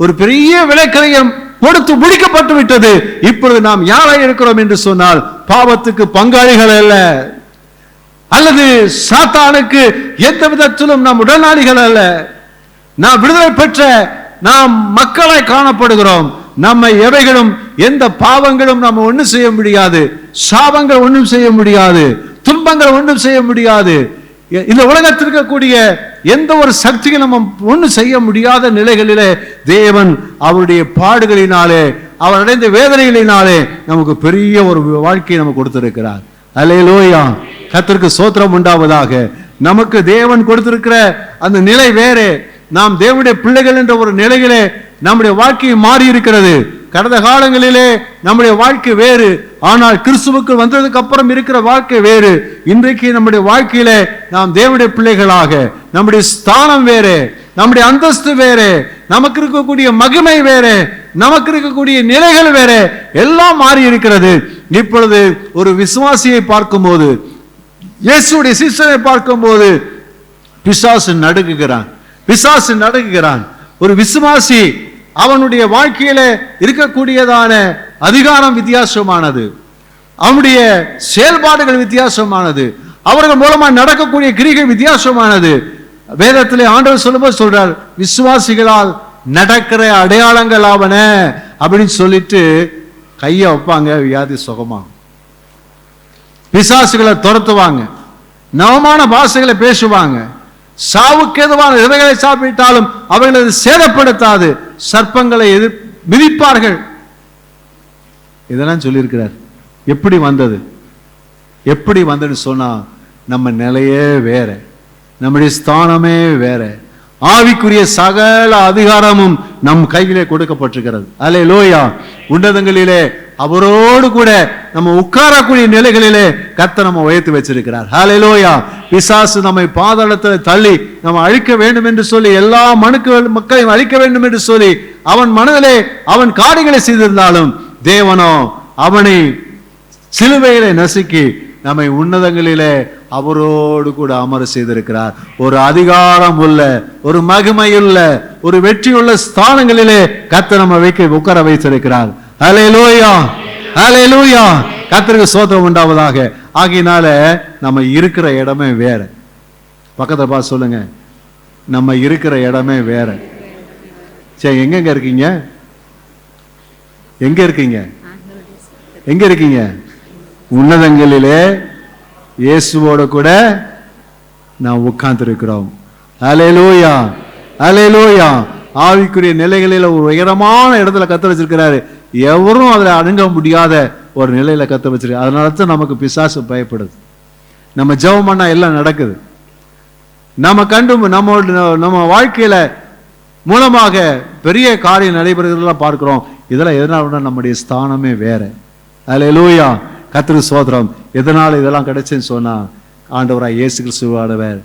Speaker 1: ஒரு பெரிய விலைக்கரியம் கொடுத்து முடிக்கப்பட்டு விட்டது. இப்பொழுது நாம் யாராய் இருக்கிறோம் என்று சொன்னால், பாவத்துக்கு பங்காளிகள் அல்ல, அல்லது சாத்தானுக்கு எந்த விதத்திலும் நாம் உடனாளிகள் அல்ல. நாம் விடுதலை பெற்ற நாம் மக்களாய் காணப்படுகிறோம். நம்மை எவைகளும் எந்த பாவங்களும் நாம் ஒன்றும் செய்ய முடியாது, சாபங்கள் ஒன்றும் செய்ய முடியாது, துன்பங்கள் ஒன்றும் செய்ய முடியாது. இந்த உலகத்தில் இருக்கக்கூடிய எந்த ஒரு சக்தியும் நம்ம ஒன்றும் செய்ய முடியாத நிலைகளிலே தேவன் அவருடைய பாடுகளினாலே, அவர் அடைந்த வேதனைகளினாலே நமக்கு பெரிய ஒரு வாழ்க்கையை நம்ம கொடுத்திருக்கிறார். அல்லேலூயா. கர்த்தருக்கு ஸ்தோத்திரம் உண்டாவதாக. நமக்கு தேவன் கொடுத்திருக்கிற அந்த நிலை வேறு. நாம் தேவனுடைய பிள்ளைகள் என்ற ஒரு நிலையிலே நம்முடைய வாழ்க்கை மாறி இருக்கிறது. கடந்த காலங்களிலே நம்முடைய வாழ்க்கை வேறு, ஆனால் கிறிஸ்துவுக்கு வந்ததுக்கு அப்புறம் இருக்கிற வாழ்க்கை வேறு. இன்றைக்கு நம்முடைய வாழ்க்கையில நாம் தேவனுடைய பிள்ளைகளாக, நம்முடைய ஸ்தானம் வேறு, நம்முடைய அந்தஸ்து வேறு, நமக்கு இருக்கக்கூடிய மகிமை வேறு, நமக்கு இருக்கக்கூடிய நிலைகள் வேறு, எல்லாம் மாறி இருக்கிறது. இப்பொழுது ஒரு விசுவாசியை பார்க்கும்போது, இயேசுடைய சீசனை பார்க்கும்போது பிசாசு நடுங்குகிறான். ஒரு விசுவாசி அவனுடைய வாழ்க்கையில இருக்கக்கூடியதான அதிகாரம் வித்தியாசமானது, அவனுடைய செயல்பாடுகள் வித்தியாசமானது, அவர்கள் மூலமா நடக்கக்கூடிய கிரிகை வித்தியாசமானது. வேதத்திலே ஆண்டவர் சொல்லும்போது சொல்றார், விசுவாசிகளால் நடக்கிற அடையாளங்கள் ஆவன அப்படின்னு சொல்லிட்டு கையை வைப்பாங்க, வியாதி சுகமாகும். பிசாசுகளை துரத்துவாங்க, நவமான பாஷைகளை பேசுவாங்க, சாவுக்கு எதுவான இவைகளை சாப்பிட்டாலும் அவர்களை சேதப்படுத்தாது, சர்ப்பங்களை மிதிப்பார்கள். இதெல்லாம் சொல்லியிருக்கிறார். எப்படி வந்ததுன்னு சொன்னா நம்ம நிலையே வேற, நம்முடைய ஸ்தானமே வேற. ஆவிக்குரிய சகல அதிகாரமும் நம் கையிலே கொடுக்கப்பட்டிருக்கிறது. அல்லேலூயா. உன்னதங்களிலே அவரோடு கூட நம்ம உட்காரக்கூடிய நிலைகளிலே கர்த்தர் நம்ம உயர்த்தி வச்சிருக்கிறார். அல்லேலூயா. பிசாசு நம்மை பாதாளத்தில் தள்ளி நம்ம அழிக்க வேண்டும் என்று சொல்லி, எல்லா மக்களையும் அழிக்க வேண்டும் என்று சொல்லி அவன் மனதிலே அவன் காரியங்களை செய்திருந்தாலும், தேவனோ அவனை சிலுவையிலே நசுக்கி நம்மை உன்னதங்களிலே அவரோடு கூட அமர செய்திருக்கிறார். ஒரு அதிகாரம் உள்ள, ஒரு மகிமையுள்ள, ஒரு வெற்றியுள்ள ஸ்தானங்களிலே கர்த்தர் நம்ம உட்கார வைத்திருக்கிறார். அல்லேலூயா, அல்லேலூயா. கர்த்தருக்கு ஸ்தோத்திரம் உண்டாவதாக. ஆகையினால நம்ம இருக்கிற இடமே வேற. பக்கத்துல பார்த்து சொல்லுங்க, நம்ம இருக்கிற இடமே வேற. சரி, எங்க இருக்கீங்க? உன்னதங்களிலே இயேசுவோட கூட நாம் உட்கார்ந்து இருக்கிறோம். அல்லேலூயா, அல்லேலூயா. ஆவிக்குரிய நிலைகளில் ஒரு உயரமான இடத்துல கத்த வச்சிருக்கிறாரு. எவரும் அதில் அணுக முடியாத ஒரு நிலையில கத்த வச்சிருக்காரு. அதனால தான் நமக்கு பிசாசு பயப்படுது. நம்ம ஜெபம் பண்ணா எல்லாம் நடக்குது. நம்ம வாழ்க்கையில மூலமாக பெரிய காரியம் நடைபெறுகிறதெல்லாம் பார்க்கிறோம். இதெல்லாம் எதனால? நம்முடைய ஸ்தானமே வேற. அல்லேலூயா. கர்த்தருக்கு ஸ்தோத்திரம். எதனால இதெல்லாம் கிடைச்சுன்னு சொன்னா, ஆண்டவராய் இயேசு கிறிஸ்துவானவர்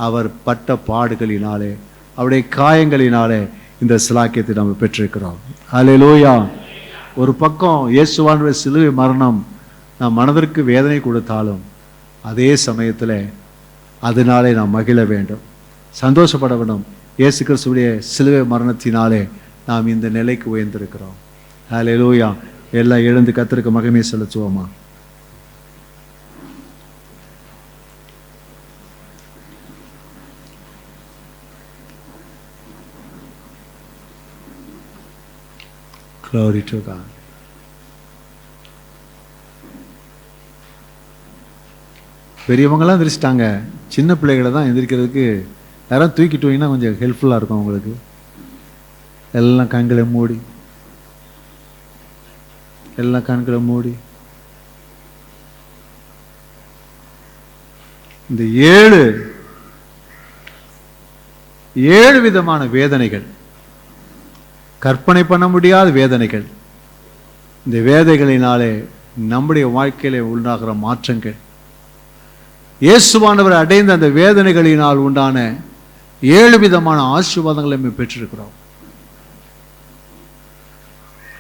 Speaker 1: அவர் பட்ட பாடுகளினாலே, அவருடைய காயங்களினாலே இந்த சிலாக்கியத்தை நம்ம பெற்றிருக்கிறோம். அல்லேலூயா. ஒரு பக்கம் இயேசுவானவர் சிலுவை மரணம் நம் மனதிற்கு வேதனை கொடுத்தாலும், அதே சமயத்தில் அதனாலே நாம் மகிழ வேண்டும், சந்தோஷப்பட வேண்டும். இயேசு கிறிஸ்துவுடைய சிலுவை மரணத்தினாலே நாம் இந்த நிலைக்கு உயர்ந்திருக்கிறோம். அல்லேலூயா. எல்லாம் எழுந்து கர்த்தருக்கு மகிமை செலுத்துவோமா? Glory to God. பெரியவங்களாம் எந்திரிச்சிட்டாங்க, சின்ன பிள்ளைகளை தான் எந்திரிக்கிறதுக்கு யாரும் தூக்கிட்டு போயிங்கன்னா கொஞ்சம் ஹெல்ப்ஃபுல்லாக இருக்கும் உங்களுக்கு. எல்லாம் கண்களை மூடி, இந்த ஏழு விதமான வேதனைகள், கற்பனை பண்ண முடியாத வேதனைகள், இந்த வேதனைகளினாலே நம்முடைய வாழ்க்கையிலே உண்டாகிற மாற்றங்கள், இயேசுவானவர் அடைந்த அந்த வேதனைகளினால் உண்டான 7 விதமான ஆசீர்வாதங்களை நம்ம பெற்றிருக்கிறோம்.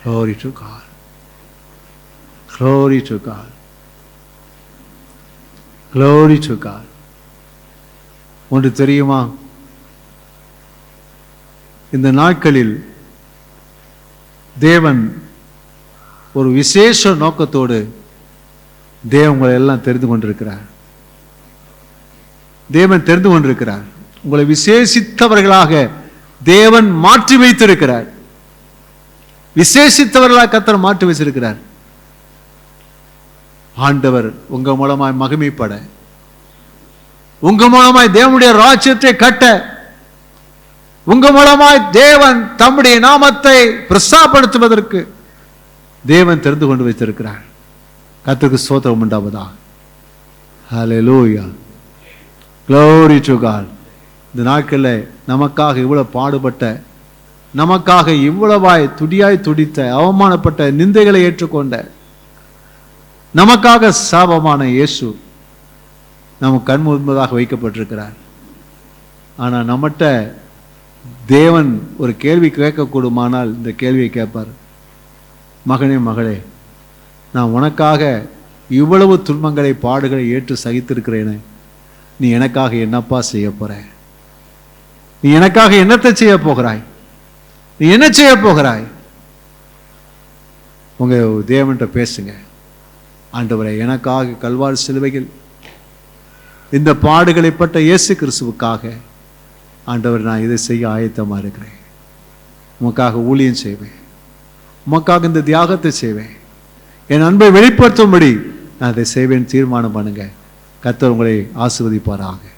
Speaker 1: Glory to God. Glory to God. Glory to God. ஒன்று தெரியுமா? இந்த நாட்களில் தேவன் ஒரு விசேஷ நோக்கத்தோடு தேவன் உங்களை எல்லாம் தெரிந்து கொண்டிருக்கிறார். உங்களை விசேஷித்தவர்களாக தேவன் மாற்றி வைத்திருக்கிறார். விசேஷித்தவர்களாக கர்த்தர் மாற்றி வச்சிருக்கிறார். ஆண்டவர் உங்க மூலமாய் மகிமைப்பட, உங்க மூலமாய் தேவனுடைய ராஜ்யத்தை கட்ட, உங்க மூலமாய் தேவன் தம்முடைய நாமத்தை பிரஸ்தாபப்படுத்துவதற்கு தேவன் தெரிந்து கொண்டு வைத்திருக்கிறார். கர்த்தருக்கு ஸ்தோத்திரம் உண்டாவதாக. ஹல்லேலூயா. Glory to God. இந்த நாட்களில் நமக்காக இவ்வளவு பாடுபட்ட, நமக்காக இவ்வளவாய் துடியாய் துடித்த, அவமானப்பட்ட, நிந்தைகளை ஏற்றுக்கொண்ட, நமக்காக சாபமான இயேசு நம்ம கண் முன்பதாக வைக்கப்பட்டிருக்கிறார். ஆனால் நம்மகிட்ட தேவன் ஒரு கேள்வி கேட்கக்கூடுமானால் இந்த கேள்வியை கேட்பார். மகனே மகளே, நான் உனக்காக இவ்வளவு துன்பங்களை பாடுகளை ஏற்று சகித்திருக்கிறேனே, நீ எனக்காக என்னப்பா செய்ய போற? நீ எனக்காக என்னத்தை செய்ய போகிறாய்? நீ என்ன செய்ய போகிறாய்? உங்க தேவன்கிட்ட பேசுங்க. ஆண்டவரே, எனக்காக கல்வாரி சிலுவையில் இந்த பாடுகளைப்பட்ட இயேசு கிறிஸ்துவுக்காக ஆண்டவர் நான் இதை செய்ய ஆயத்தமா இருக்கிறேன். உமக்காக ஊழியம் செய்வேன், உமக்காக இந்த தியாகத்தை செய்வேன், என் அன்பை வெளிப்படுத்தும்படி நான் அதை செய்வேன். தீர்மானம் பண்ணுங்க. கர்த்தர் உங்களை ஆசீர்வதிப்பாராக.